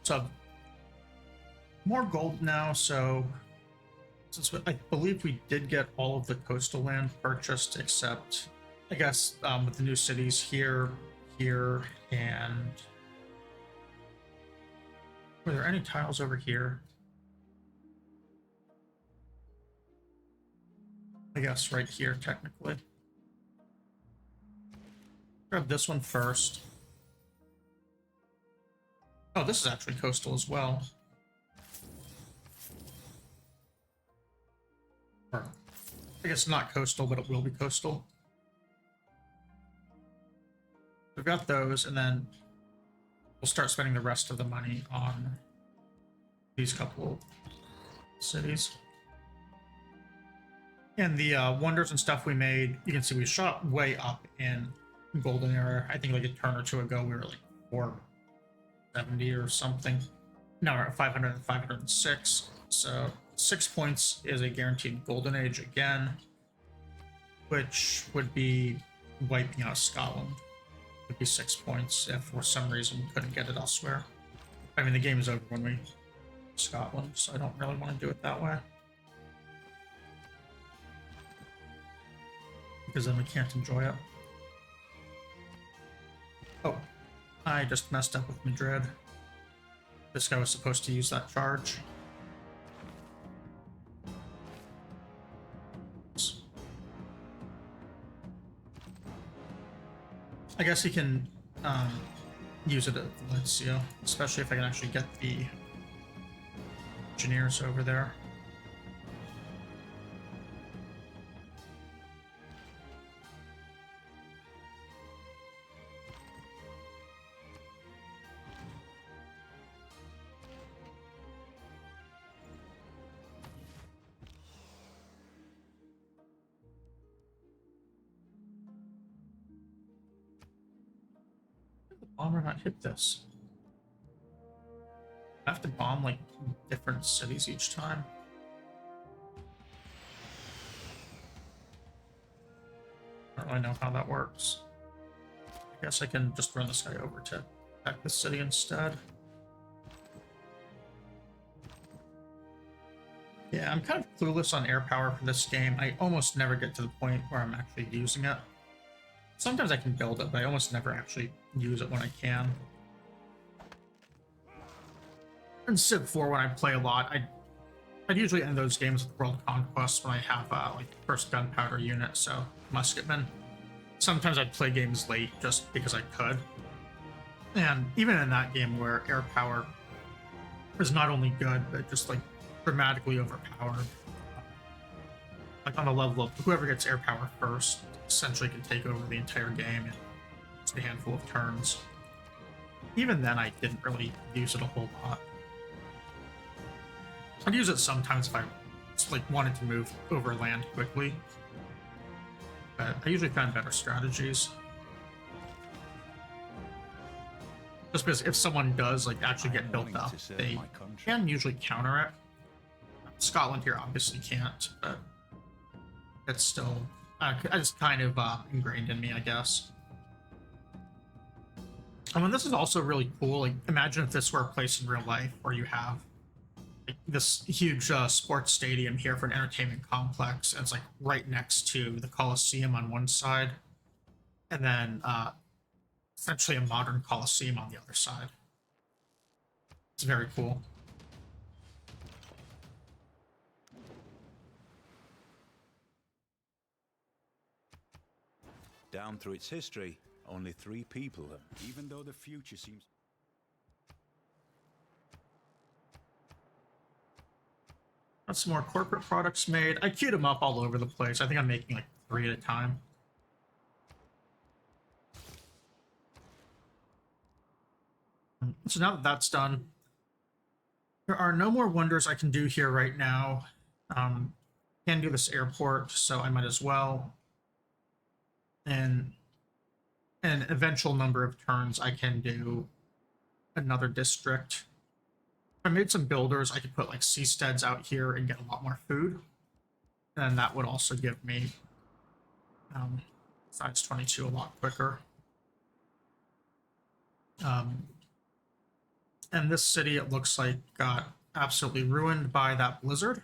So more gold now, so since I believe we did get all of the coastal land purchased, except I guess with the new cities here, and were there any tiles over here? I guess right here, technically. Grab this one first. Oh, this is actually coastal as well. Or, I guess not coastal, but it will be coastal. We've got those, and then we'll start spending the rest of the money on these couple cities. And the wonders and stuff we made, you can see we shot way up in golden era. I think like a turn or two ago we were like 470 or something. Now we're at 500 and 506. So 6 points is a guaranteed golden age again, which would be wiping out Scotland. It would be 6 points if for some reason we couldn't get it elsewhere. I mean, the game is over when we Scotland, so I don't really want to do it that way. Because then we can't enjoy it. Oh, I just messed up with Madrid. This guy was supposed to use that charge. I guess he can use it at Valencia, especially if I can actually get the engineers over there. Bomber not hit this. I have to bomb like different cities each time. I don't really know how that works. I guess I can just run this guy over to attack the city instead. Yeah, I'm kind of clueless on air power for this game. I almost never get to the point where I'm actually using it. Sometimes I can build it, but I almost never actually use it when I can. In Civ 4, when I play a lot, I'd usually end those games with World Conquest when I have like first gunpowder unit, so musketmen. Sometimes I'd play games late just because I could. And even in that game where air power is not only good, but just like dramatically overpowered. Like on the level of whoever gets air power first essentially can take over the entire game in just a handful of turns. Even then, I didn't really use it a whole lot. I'd use it sometimes if I just, like wanted to move over land quickly, but I usually found better strategies. Just because if someone does like actually get built up, they can usually counter it. Scotland here obviously can't, but it's still it's kind of ingrained in me, I guess. I mean, this is also really cool. Like, imagine if this were a place in real life where you have like, this huge sports stadium here for an entertainment complex, and it's like right next to the Colosseum on one side, and then essentially a modern Colosseum on the other side. It's very cool. Down through its history, only 3 people have, even though the future seems... Got some more corporate products made. I queued them up all over the place. I think I'm making like 3 at a time. So now that that's done, there are no more wonders I can do here right now. Can do this airport, so I might as well. And an eventual number of turns, I can do another district. If I made some builders, I could put like seasteads out here and get a lot more food. And that would also give me size 22 a lot quicker. And this city, it looks like, got absolutely ruined by that blizzard.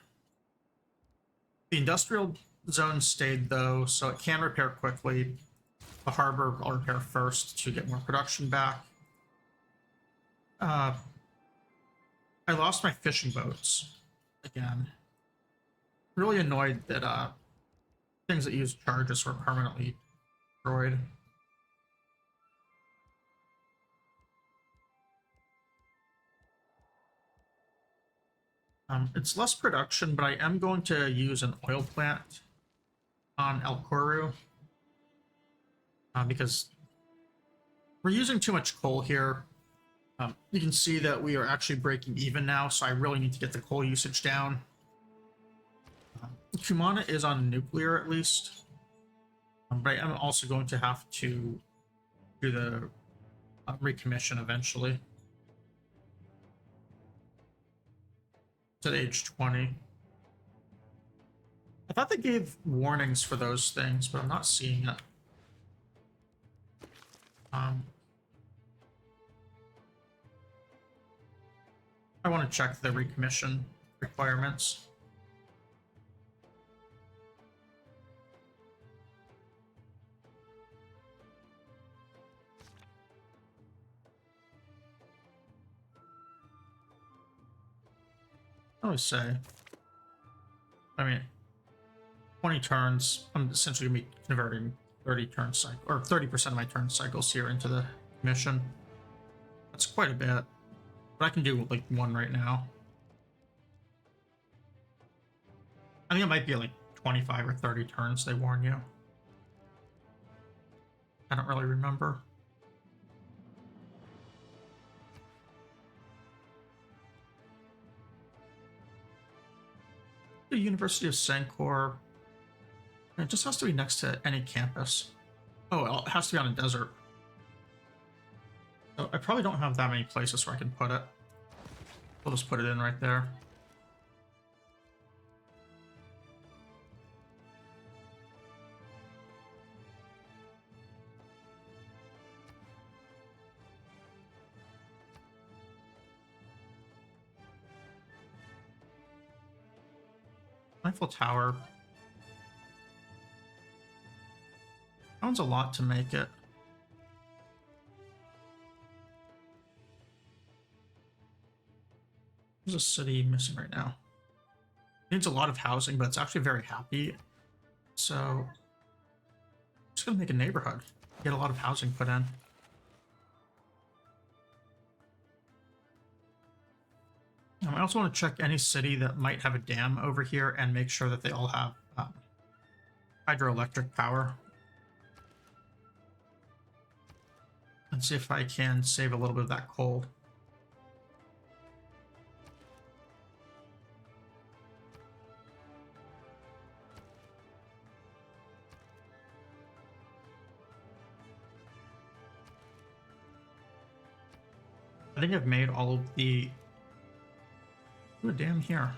The industrial zone stayed, though, so it can repair quickly. The harbor I'll repair first to get more production back. I lost my fishing boats again. Really annoyed that things that use charges were permanently destroyed. It's less production, but I am going to use an oil plant on El Koru because we're using too much coal here. You can see that we are actually breaking even now, so I really need to get the coal usage down. Kumana is on nuclear at least, but I am also going to have to do the recommission eventually. At age 20. I thought they gave warnings for those things, but I'm not seeing it. I want to check the recommission requirements. I would say, I mean, 20 turns, I'm essentially going to be converting 30 turn cycle, or 30% of my turn cycles here into the mission. That's quite a bit, but I can do like 1 right now. I think it might be like 25 or 30 turns they warn you. I don't really remember. The University of Sancor. It just has to be next to any campus. Oh, it has to be on a desert. So I probably don't have that many places where I can put it. We'll just put it in right there. Eiffel Tower. That one's a lot to make it. There's a city missing right now. It needs a lot of housing, but it's actually very happy. So I'm just gonna make a neighborhood. Get a lot of housing put in. I also want to check any city that might have a dam over here and make sure that they all have hydroelectric power. And see if I can save a little bit of that coal. I think I've made all of the... Ooh, a dam here.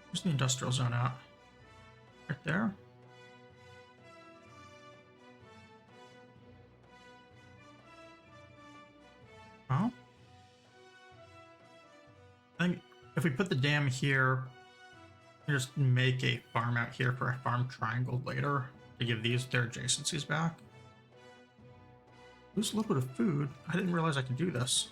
Where's the industrial zone at? Right there? Oh? I think if we put the dam here, we just make a farm out here for a farm triangle later to give these their adjacencies back. Lose a little bit of food. I didn't realize I could do this.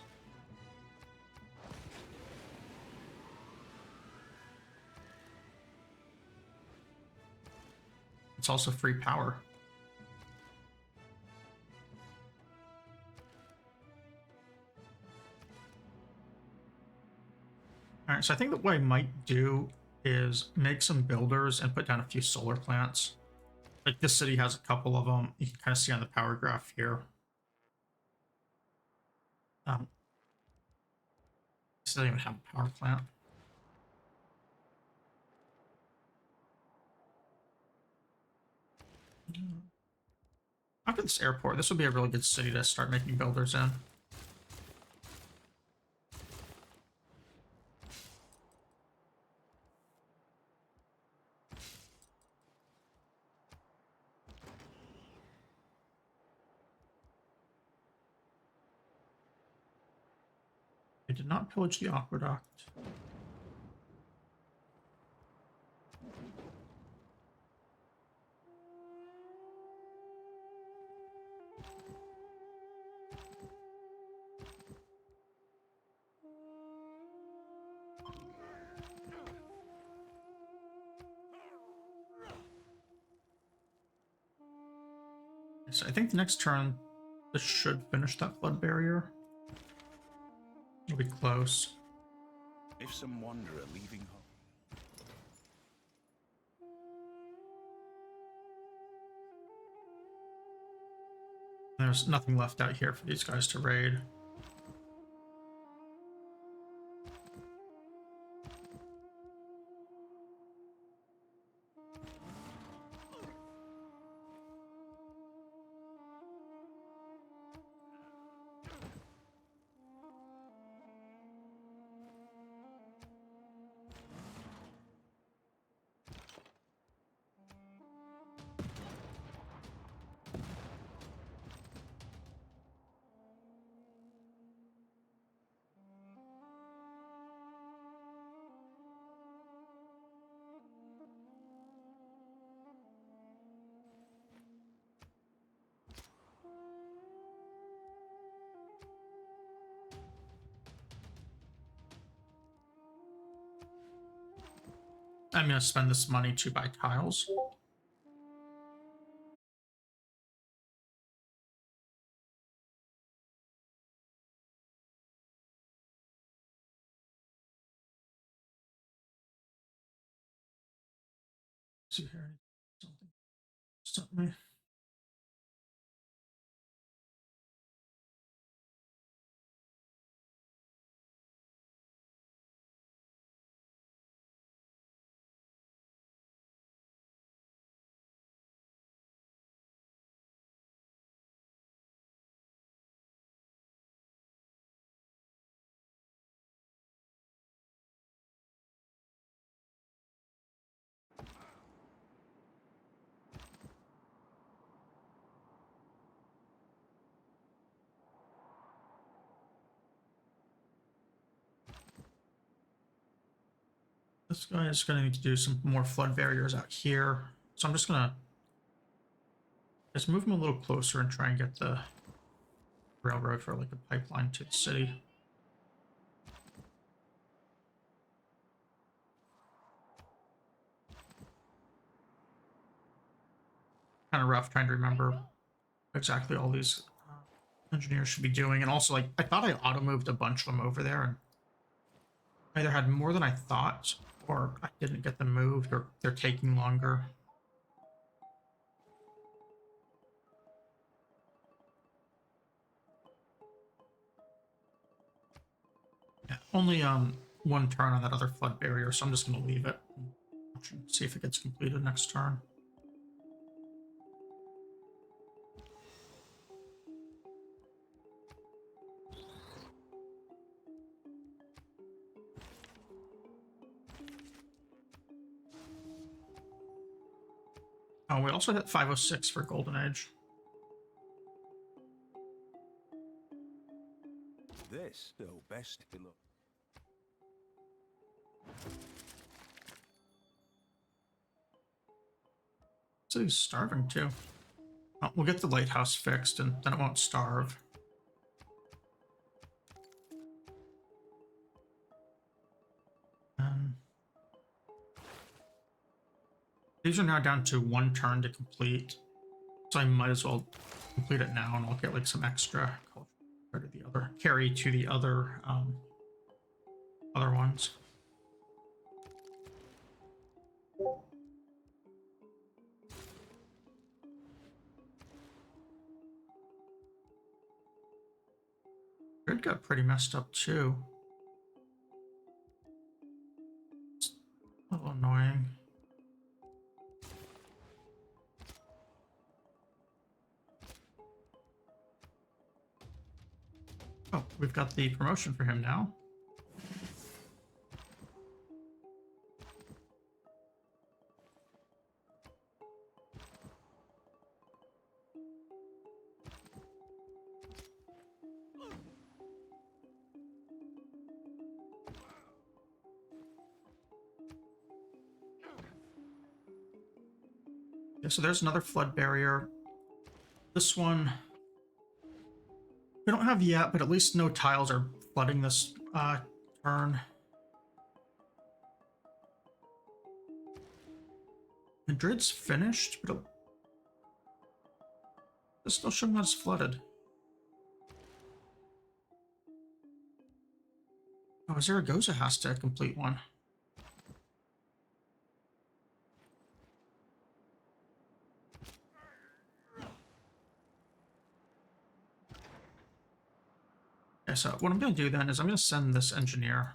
It's also free power. All right, so I think that what I might do is make some builders and put down a few solar plants. Like this city has a couple of them. You can kind of see on the power graph here. This doesn't even have a power plant. After this airport, this would be a really good city to start making builders in. They did not pillage the aqueduct. So I think the next turn, this should finish that flood barrier. It'll be close. If some wanderer leaving home. There's nothing left out here for these guys to raid. I'm going to spend this money to buy tiles. Let's see here. Something. Something. This guy is going to need to do some more flood barriers out here. So I'm just going to just move him a little closer and try and get the railroad for like a pipeline to the city. Kind of rough trying to remember exactly all these engineers should be doing. And also, like, I thought I auto moved a bunch of them over there, and I either had more than I thought, or I didn't get them moved, or they're taking longer. Yeah, only one turn on that other flood barrier, so I'm just going to leave it and see if it gets completed next turn. Oh, we also hit 506 for Golden Age. This, though, best to look. So he's starving too. Oh, we'll get the lighthouse fixed and then it won't starve. These are now down to 1 turn to complete, so I might as well complete it now, and I'll get like some extra culture to the other carry to the other ones. Grid got pretty messed up too. It's a little annoying. Oh, we've got the promotion for him now. Okay, so there's another flood barrier. This one we don't have yet, but at least no tiles are flooding this turn. Madrid's finished, but it's still showing that it's flooded. Oh, Zaragoza has to complete one. Okay, so what I'm going to do then is I'm going to send this engineer.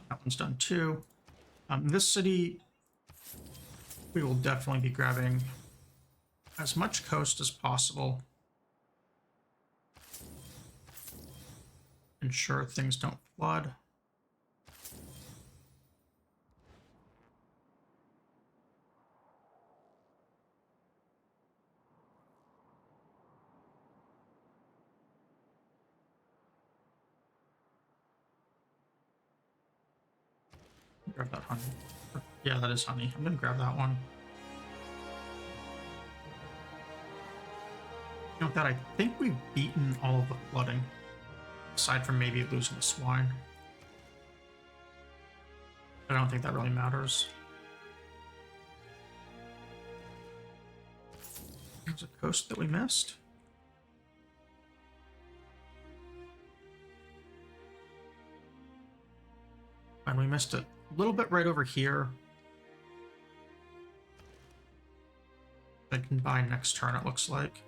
That one's done too. This city, we will definitely be grabbing as much coast as possible. Ensure things don't flood. Grab that honey. Yeah, that is honey. I'm gonna grab that one. You know, with that, I think we've beaten all of the flooding, aside from maybe losing the swine. I don't think that really matters. There's a coast that we missed. And we missed it a little bit right over here. I can buy next turn, it looks like.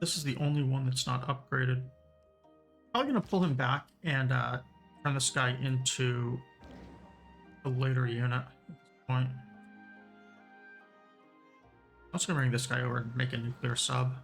This is the only one that's not upgraded. Probably going to pull him back and turn this guy into a later unit at this point. I'm also going to bring this guy over and make a nuclear sub.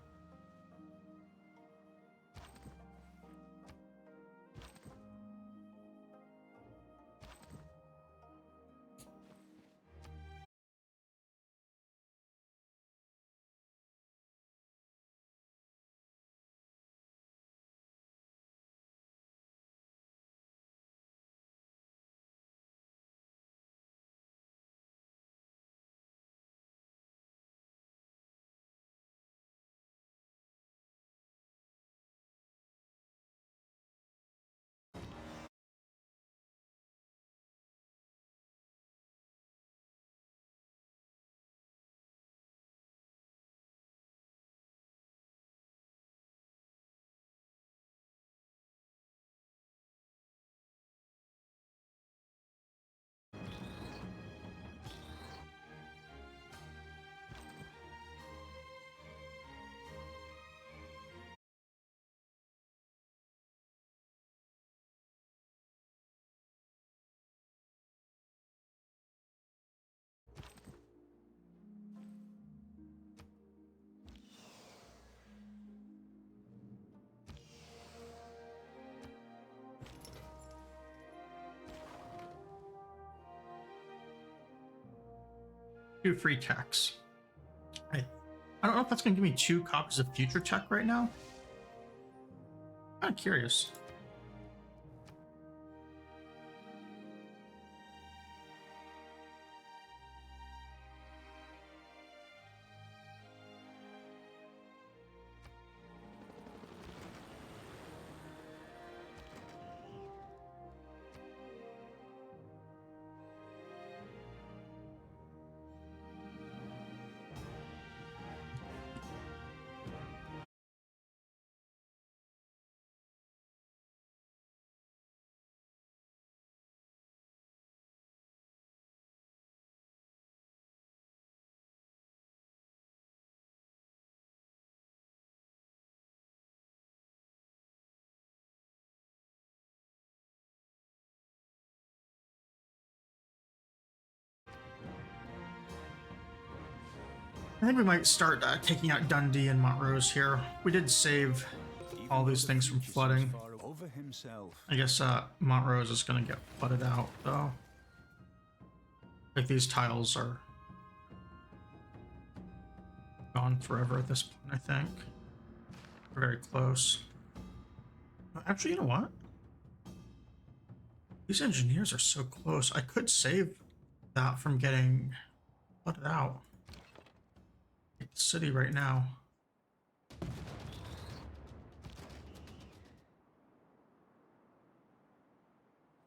2 free techs. I don't know if that's going to give me 2 copies of future tech right now. I'm curious. I think we might start taking out Dundee and Montrose here. We did save all these things from flooding. Over himself. I guess Montrose is going to get flooded out, though. Like, these tiles are gone forever at this point, I think. We're very close. Actually, you know what? These engineers are so close. I could save that from getting flooded out. The city right now.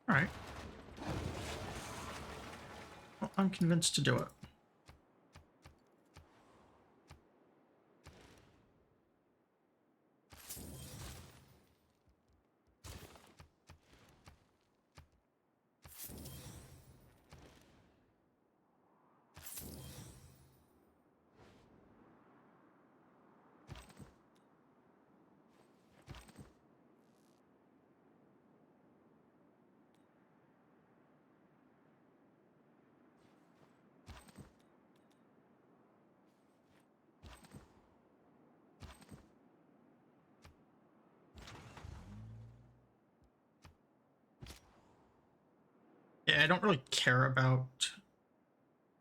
Alright. Well, I'm convinced to do it. Yeah, I don't really care about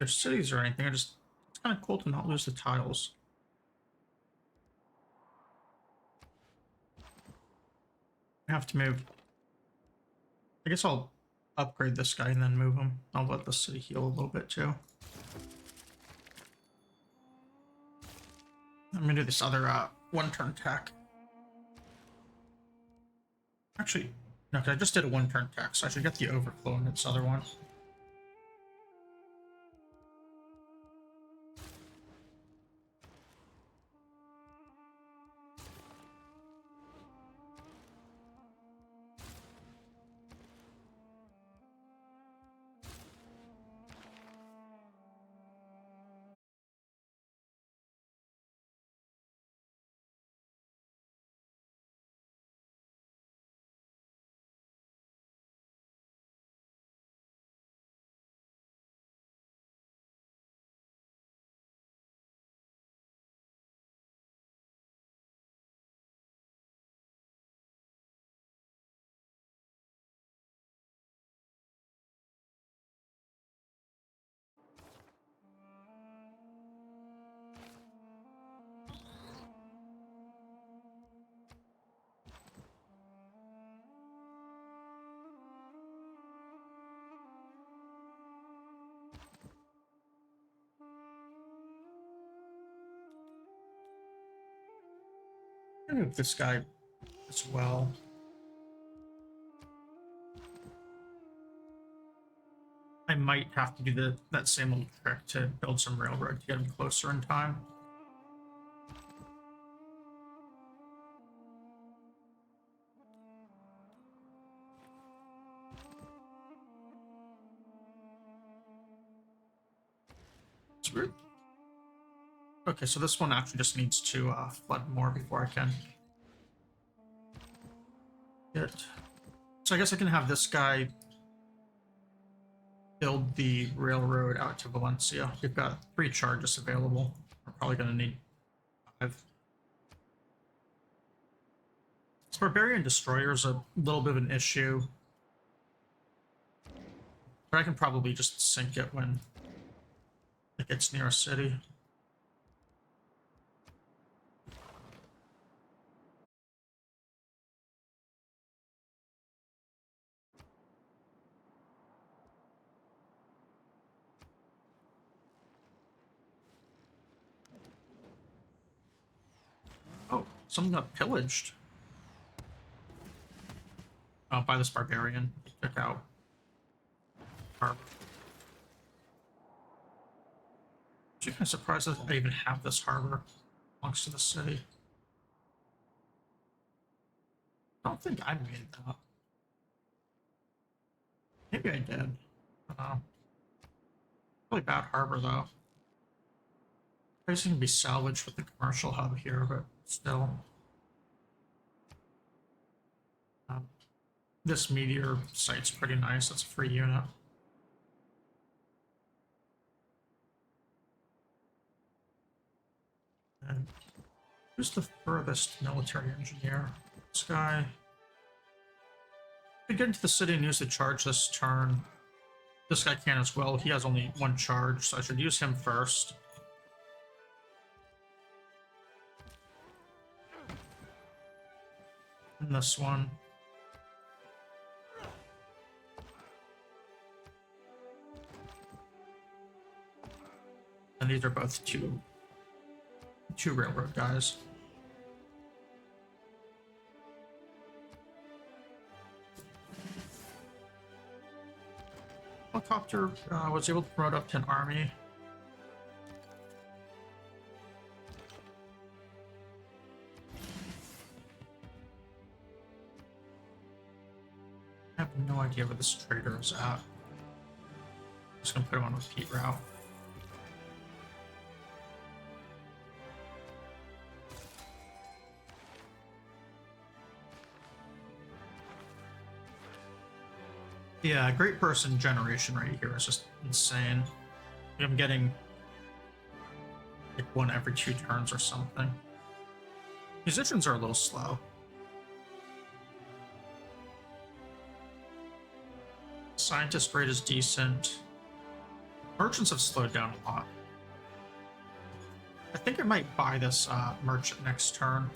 their cities or anything. It's kind of cool to not lose the tiles. I have to move. I guess I'll upgrade this guy and then move him. I'll let the city heal a little bit too. I'm gonna do this other 1-turn tech. Actually, no, 'cause I just did a 1-turn tech, so I should get the overflow in this other one. I'm gonna move this guy as well. I might have to do that same little trick to build some railroad to get him closer in time. It's weird. Okay, so this one actually just needs to flood more before I can get. So I guess I can have this guy build the railroad out to Valencia. We've got 3 charges available. We're probably going to need 5. This Barbarian Destroyer is a little bit of an issue. But I can probably just sink it when it gets near a city. Oh, something got pillaged. Oh, by this barbarian. He took out harbor. I'm kind of surprised that they even have this harbor amongst to the city. I don't think I made that. Maybe I did. I don't know. Really bad harbor though. Everything can be salvaged with the commercial hub here, but still. Um, this meteor site's pretty nice. It's a free unit. And who's the furthest military engineer? This guy. Could get into the city and use the charge this turn. This guy can as well. He has only one charge, so I should use him first. And this one. And these are both two railroad guys. Helicopter was able to promote up to an army. I have no idea where this trader is at. Just gonna put him on repeat route. Yeah, great person generation right here is just insane. I'm getting like one every 2 turns or something. Musicians are a little slow. Scientist rate is decent. Merchants have slowed down a lot. I think I might buy this merchant next turn.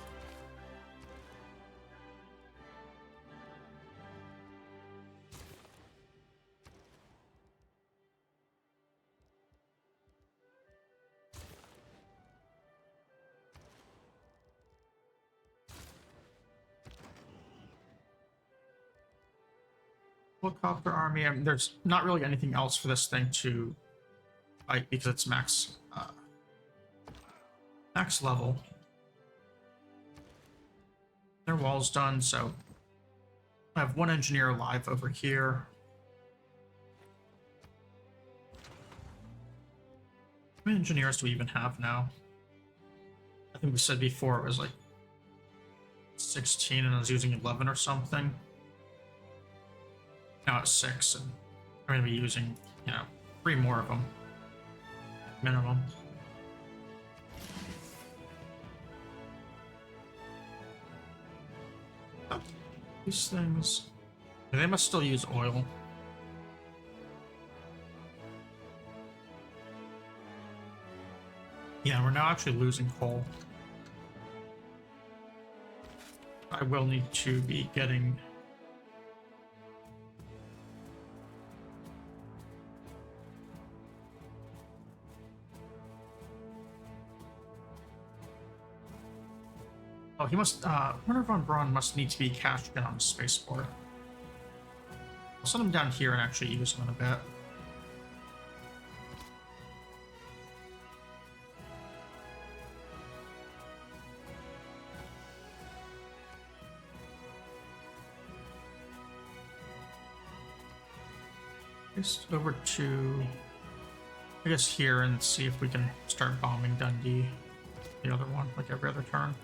Helicopter army. I mean, there's not really anything else for this thing to fight because it's max level. Their wall's done, so I have one engineer alive over here. How many engineers do we even have now? I think we said before it was like 16 and I was using 11 or something. Now it's 6, and I'm going to be using, 3 more of them. Minimum. Oh, these things... They must still use oil. Yeah, we're now actually losing coal. I will need to be getting... Oh, he must, Werner von Braun must need to be cashed in on the spaceport. I'll send him down here and actually use him in a bit. Just over to, I guess, here and see if we can start bombing Dundee. The other one, like every other turn.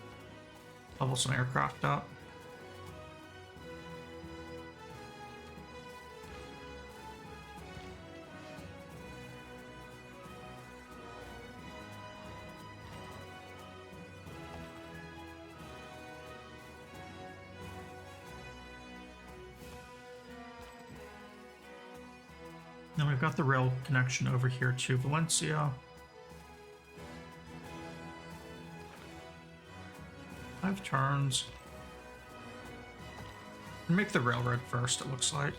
Level some aircraft up. Now we've got the rail connection over here to Valencia. 5 turns. Make the railroad first, it looks like.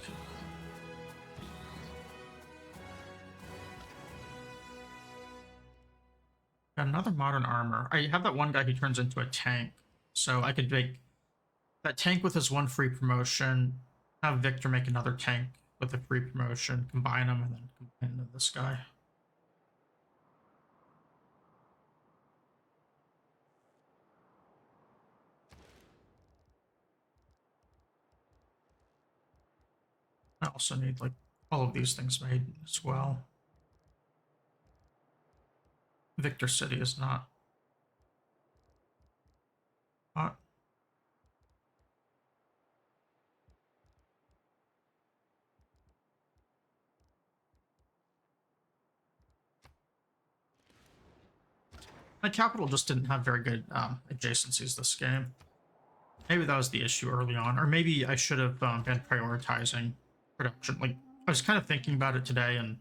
Got another modern armor. I have that one guy who turns into a tank, so I could make that tank with his 1 free promotion, have Victor make another tank with a free promotion, combine them, and then combine into this guy. I also need like all of these things made as well. Victor City is not hot. My capital just didn't have very good adjacencies this game. Maybe that was the issue early on, or maybe I should have been prioritizing production. Like, I was kind of thinking about it today, and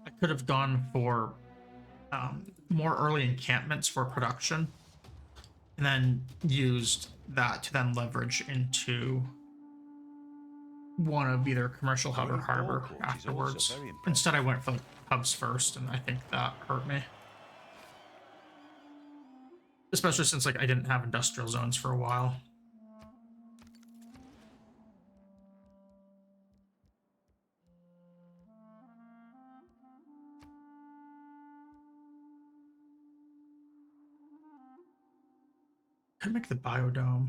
I could have gone for more early encampments for production, and then used that to then leverage into one of either commercial hub or harbor afterwards. Instead, I went for the hubs first, and I think that hurt me. Especially since like I didn't have industrial zones for a while. Could make the biodome.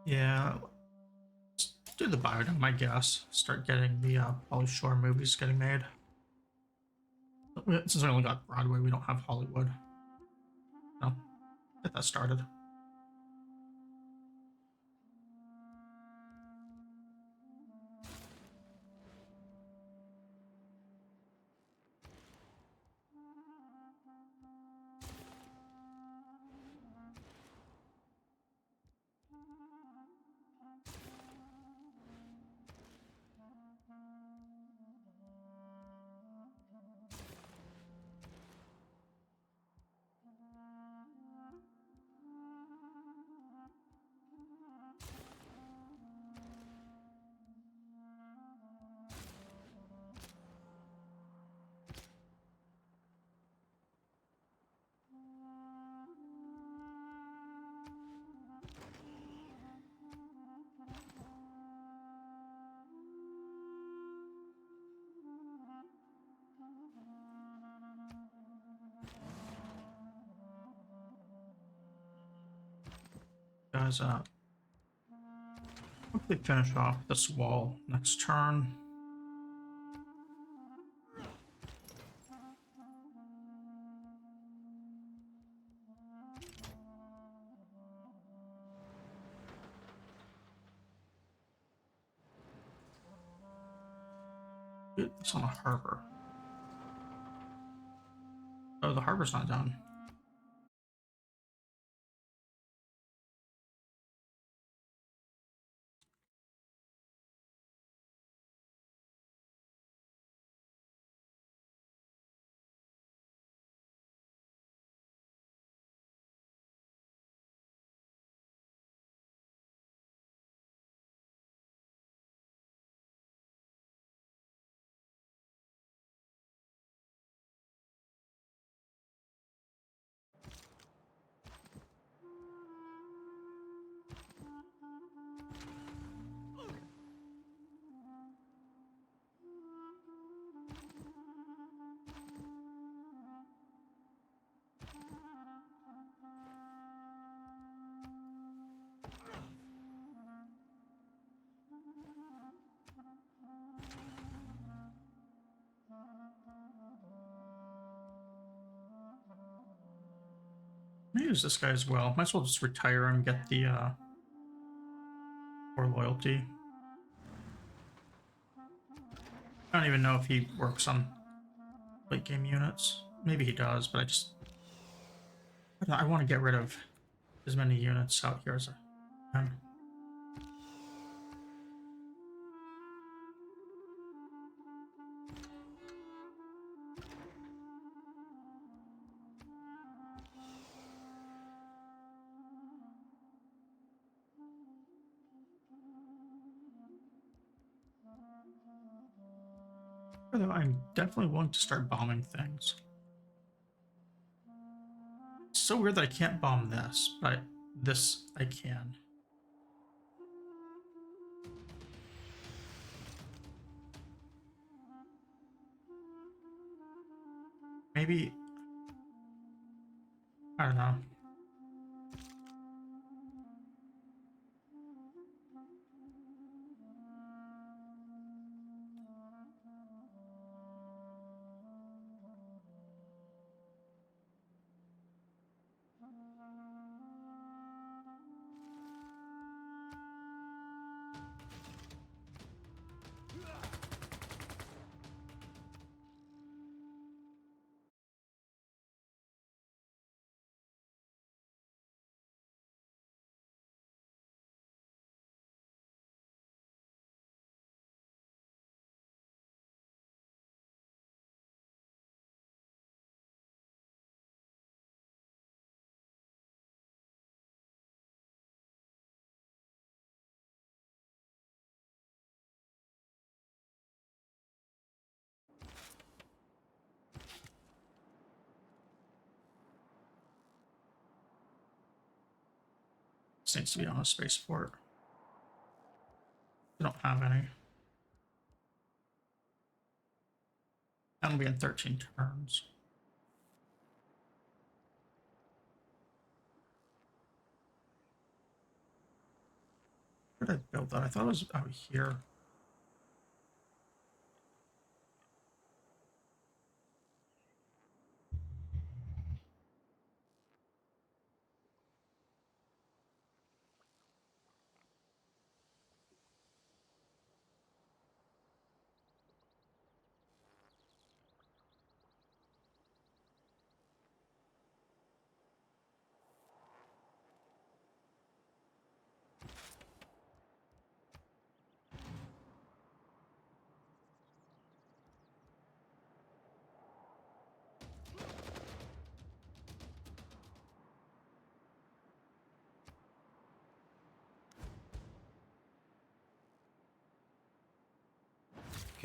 Yeah, let's do the biodome, I guess. Start getting the Pauly Shore movies getting made. Since we only got Broadway, we don't have Hollywood. No, get that started. Guys, hopefully finish off this wall next turn. Get this on a harbor. Oh, the harbor's not done. I'm gonna use this guy as well. Might as well just retire and get the more loyalty. I don't even know if he works on late game units. Maybe he does, but I want to get rid of as many units out here as I can. Although I'm definitely willing to start bombing things. It's so weird that I can't bomb this, but this I can. Maybe, I don't know. This needs to be on a spaceport. I don't have any. That'll be in 13 turns. Where did I build that? I thought it was out here.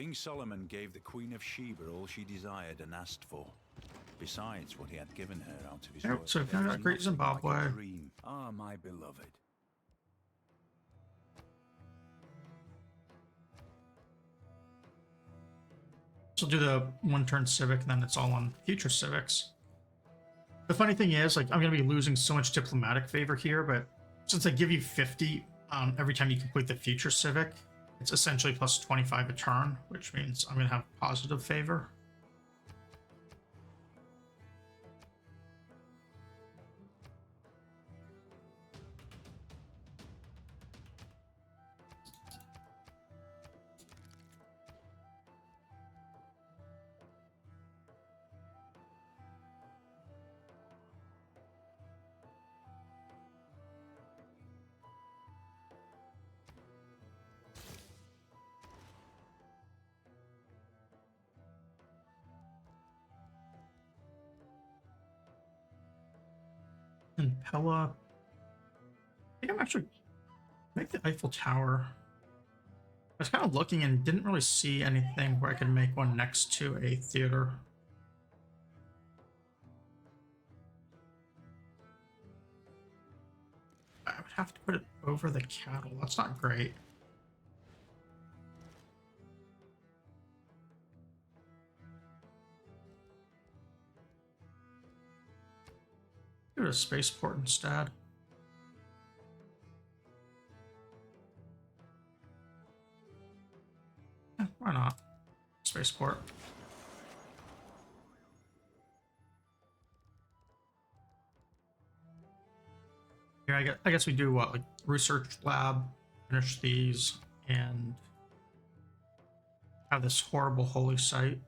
King Solomon gave the Queen of Sheba all she desired and asked for, besides what he had given her out of his Yep, wealth. so we've got There is Great nothing Zimbabwe. like a dream. Ah, my beloved. So do the one turn civic, and then it's all on future civics. The funny thing is, like, I'm going to be losing so much diplomatic favor here, but since I give you 50 every time you complete the future civic, it's essentially plus 25 a turn, which means I'm going to have positive favor. And Pella, I think I'm actually make the Eiffel Tower. I was kind of looking and didn't really see anything where I could make one next to a theater. I would have to put it over the cattle. That's not great. Do a spaceport instead. Yeah, why not? Spaceport. Here, I guess we do what, like research lab, finish these, and have this horrible holy site.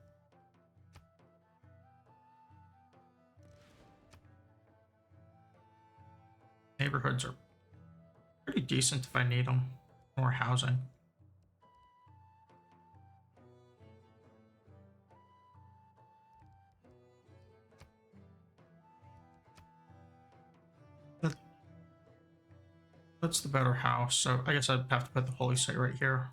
Neighborhoods are pretty decent if I need them. More housing. That, that's the better house, so I guess I'd have to put the holy site right here.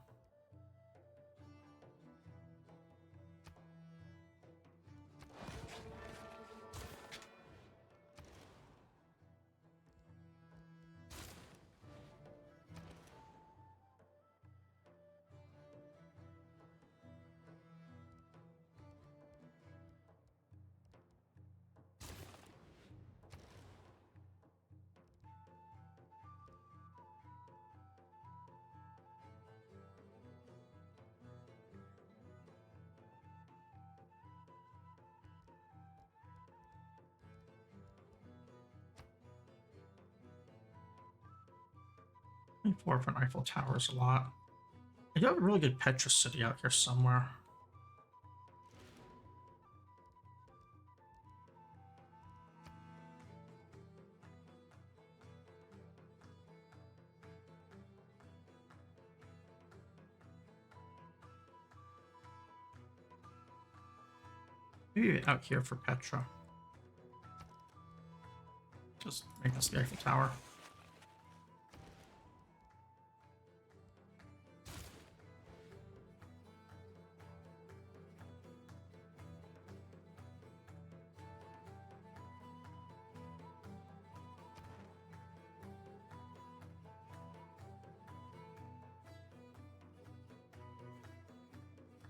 24 for an Eiffel Tower is a lot. I do have a really good Petra City out here somewhere. Maybe out here for Petra. Just make this the Eiffel Tower.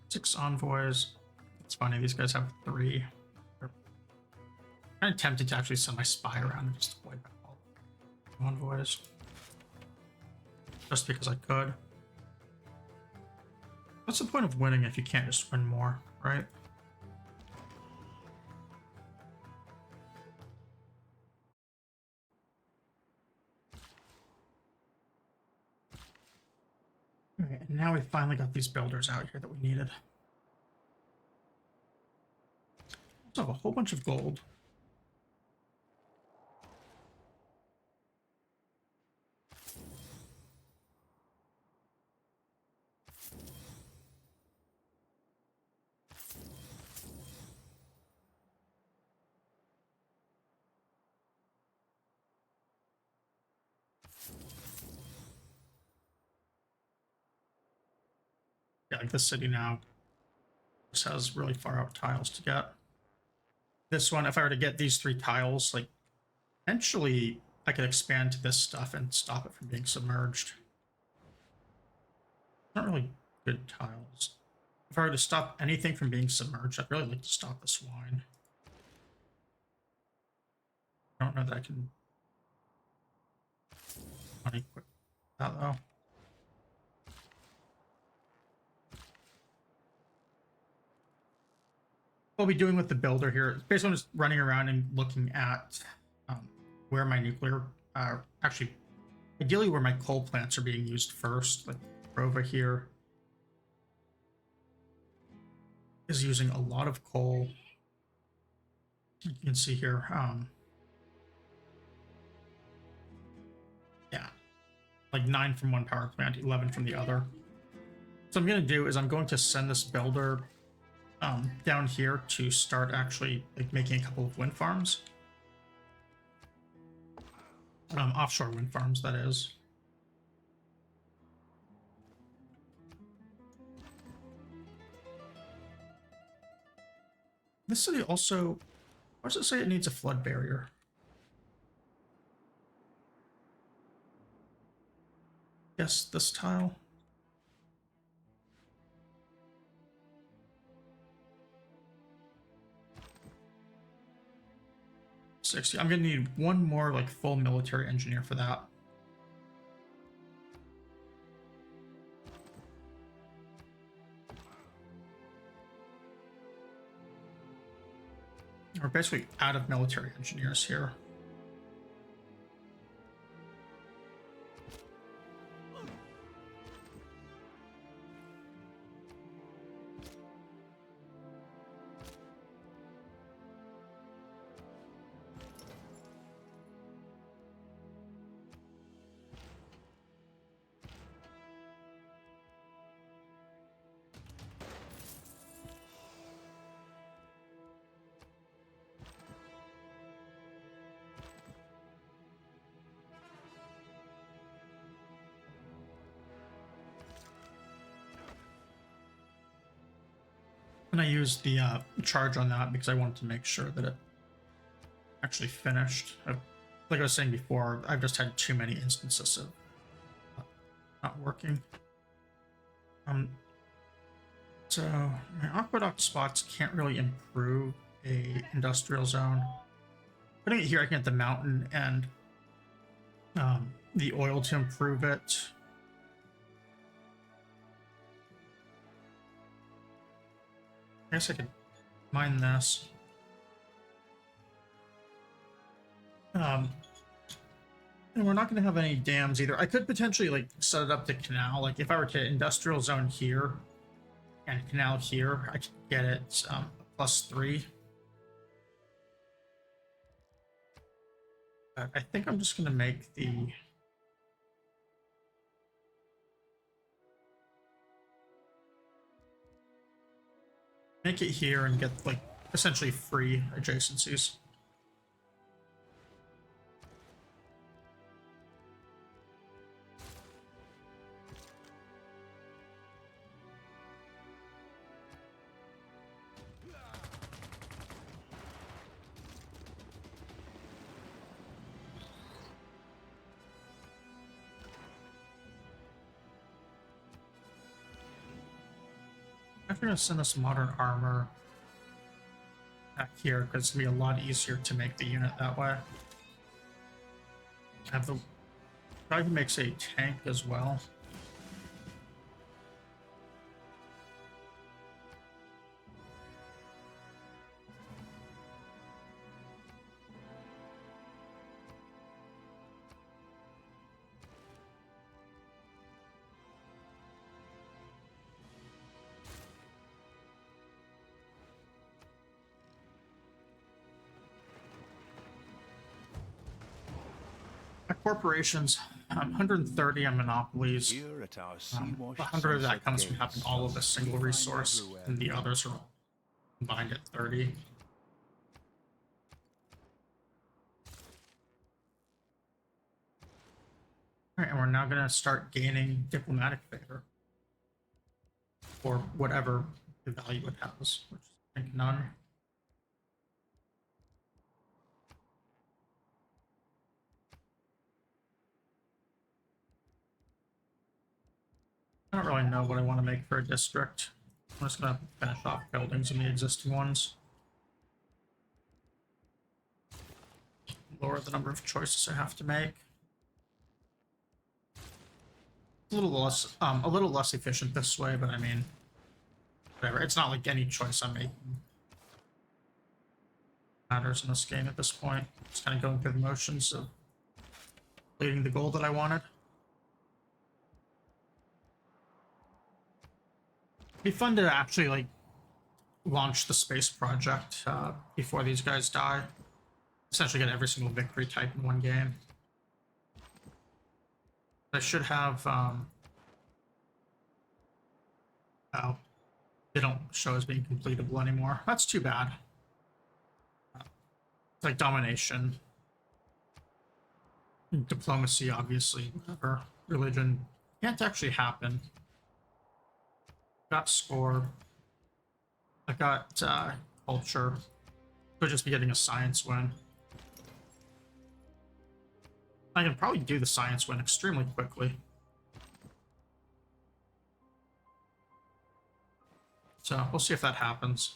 Six envoys. It's funny, these guys have 3. I'm kind of tempted to actually send my spy around and just wipe out all the envoys. Just because I could. What's the point of winning if you can't just win more, right? Alright, and now we finally got these builders out here that we needed. Also have a whole bunch of gold. Yeah, like this city now just has really far out tiles to get. This one, if I were to get these 3 tiles, like, eventually I could expand to this stuff and stop it from being submerged. Not really good tiles. If I were to stop anything from being submerged, I'd really like to stop this wine. I don't know that I can unequip that though. What I'll be doing with the builder here is basically just running around and looking at where my nuclear, actually, ideally where my coal plants are being used first. Like Prova here is using a lot of coal. You can see here, yeah, like 9 from one power plant, 11 from the other. So I'm going to do is I'm going to send this builder down here to start actually like making a couple of wind farms. Offshore wind farms, that is. This city also, why does it say it needs a flood barrier? Yes, this tile. 60. I'm gonna need one more like full military engineer for that. We're basically out of military engineers here. And I used the charge on that because I wanted to make sure that it actually finished. Like I was saying before, I've just had too many instances of not working. So my aqueduct spots can't really improve a industrial zone. Putting it here, I can get the mountain and the oil to improve it. I guess I could mine this. And we're not going to have any dams either. I could potentially like set it up to canal. Like if I were to industrial zone here and canal here, I could get it +3. But I think I'm just going to make it here and get like essentially free adjacencies. I'm going to send this modern armor back here because it's going to be a lot easier to make the unit that way. Have the probably makes a tank as well. Corporations, 130 on monopolies. Here at our 100 of that comes from having all of a single resource, and the others are combined at 30. All right, and we're now going to start gaining diplomatic favor, or whatever the value it has, which is, I think, none. I don't really know what I want to make for a district. I'm just going to finish off buildings in the existing ones. Lower the number of choices I have to make. A little less efficient this way, but I mean, whatever. It's not like any choice I'm making matters in this game at this point. Just kind of going through the motions of completing the goal that I wanted. It'd be fun to actually like launch the space project before these guys die. Essentially get every single victory type in one game. I should have oh, they don't show as being completable anymore. That's too bad. It's like domination, diplomacy, obviously, whatever. Religion can't actually happen. Got score. I got culture. Could just be getting a science win. I can probably do the science win extremely quickly. So we'll see if that happens.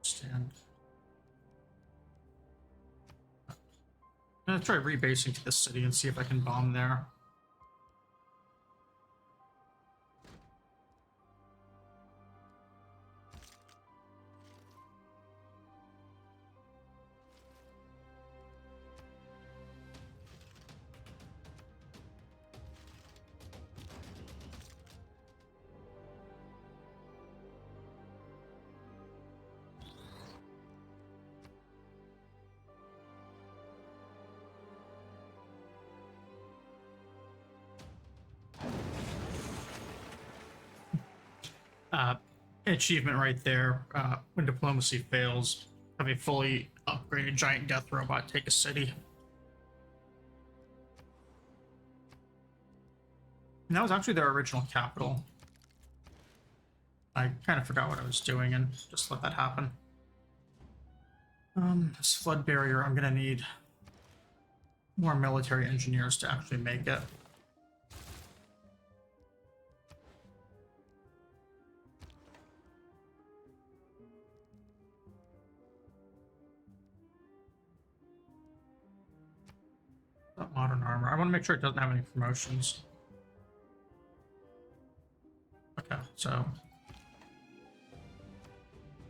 Stand. I'm gonna try rebasing to this city and see if I can bomb there. Achievement right there. When diplomacy fails, have a fully upgraded giant death robot take a city. And that was actually their original capital. I kind of forgot what I was doing and just let that happen. This flood barrier, I'm gonna need more military engineers to actually make it. armor. I want to make sure it doesn't have any promotions. Okay, so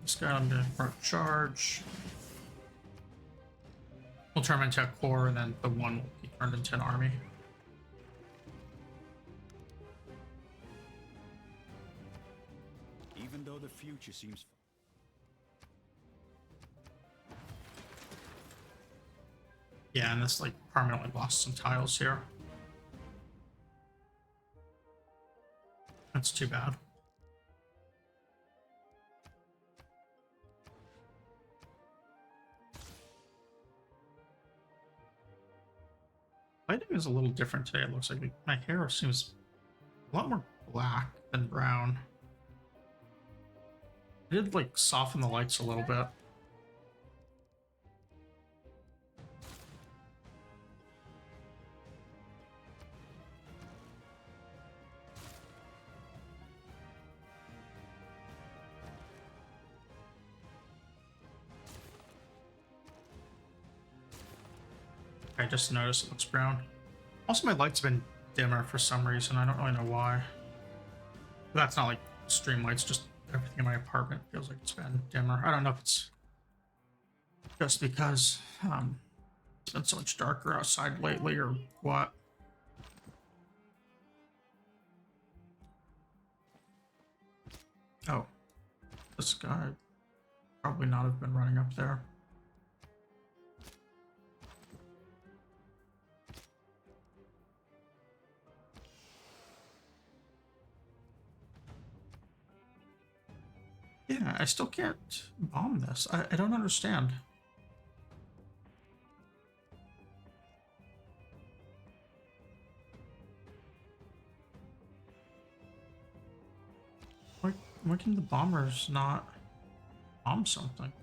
this guy I'm gonna charge. We'll turn him into a core, and then the one will be turned into an army. Even though the future seems... Yeah, and this like permanently lost some tiles here. That's too bad. Lighting is a little different today. It looks like my hair seems a lot more black than brown. I did like soften the lights a little bit. I just noticed it looks brown. Also, my lights have been dimmer for some reason. I don't really know why. But that's not like stream lights, just everything in my apartment feels like it's been dimmer. I don't know if it's just because it's been so much darker outside lately or what. Oh, this guy probably not have been running up there. Yeah, I still can't bomb this. I don't understand. Why can the bombers not bomb something?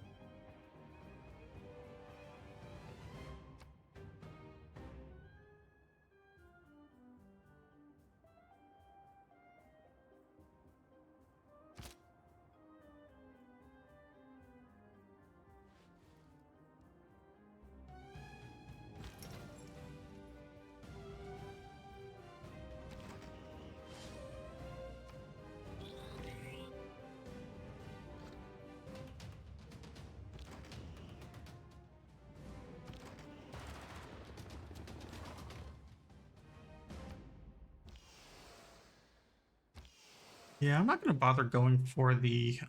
Yeah, I'm not gonna bother going for the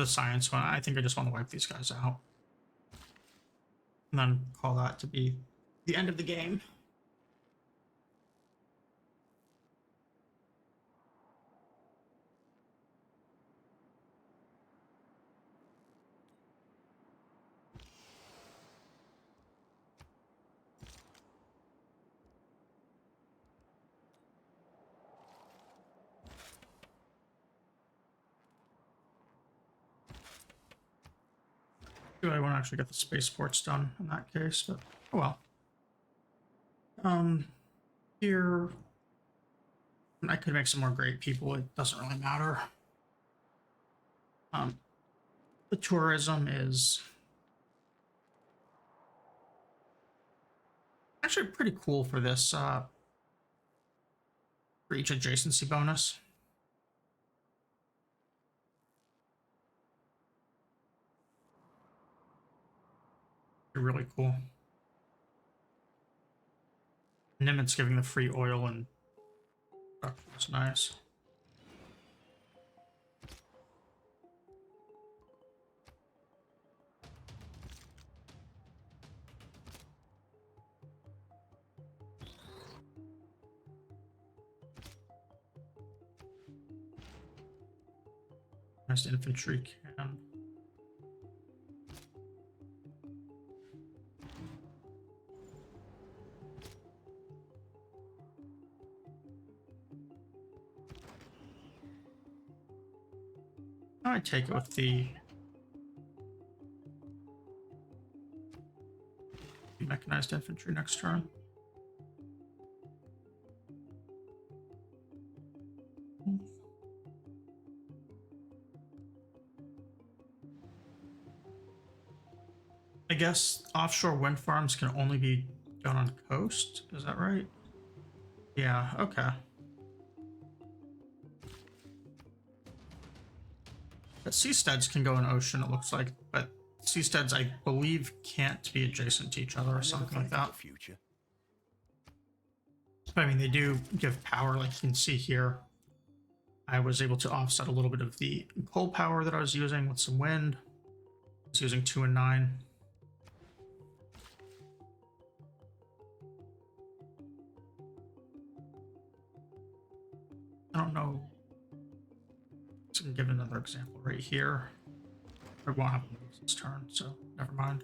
science one. I think I just want to wipe these guys out. And then call that to be the end of the game. I want to actually get the spaceports done in that case, but oh well. Here I could make some more great people. It doesn't really matter. The tourism is actually pretty cool for this for each adjacency bonus. They're really cool. Nimit's giving the free oil and that's nice. Nice infantry can. I take it with the mechanized infantry next turn. I guess offshore wind farms can only be done on coast. Is that right? Yeah, okay. But seasteads can go in ocean, it looks like, but seasteads, I believe, can't be adjacent to each other or something like that. The future. But I mean, they do give power, like you can see here. I was able to offset a little bit of the coal power that I was using with some wind. I was using 2 and 9. I don't know. So I can give another example right here. I won't have to move this turn, so never mind.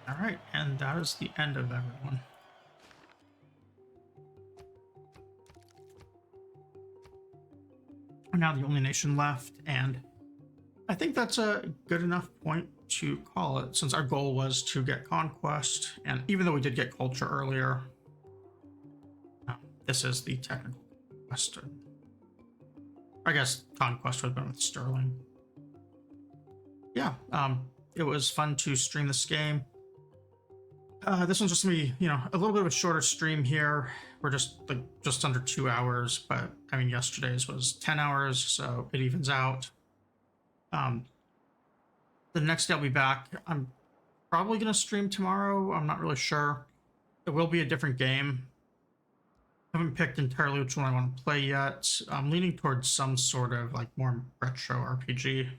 All right, and that is the end of everyone. We're now the only nation left, and I think that's a good enough point to call it, since our goal was to get Conquest, and even though we did get Culture earlier, this is the technical quest. I guess Conquest would have been with Sterling. Yeah, it was fun to stream this game. This one's just gonna be, a little bit of a shorter stream here. We're just under 2 hours, but I mean, yesterday's was 10 hours, so it evens out. The next day I'll be back. I'm probably gonna stream tomorrow. I'm not really sure. It will be a different game. I haven't picked entirely which one I want to play yet. I'm leaning towards some sort of like more retro RPG.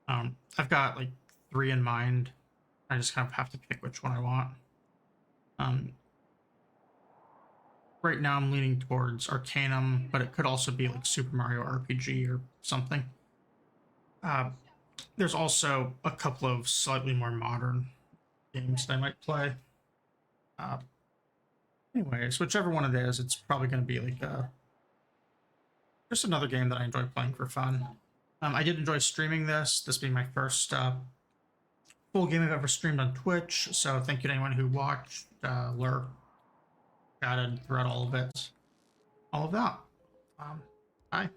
I've got like 3 in mind. I just kind of have to pick which one I want. Right now I'm leaning towards Arcanum, but it could also be like Super Mario RPG or something. There's also a couple of slightly more modern games that I might play. Anyways, whichever one it is, it's probably going to be like just another game that I enjoy playing for fun. I did enjoy streaming this being my first full game I've ever streamed on Twitch, so thank you to anyone who watched, lurked, chatted throughout all of it. All of that. Bye.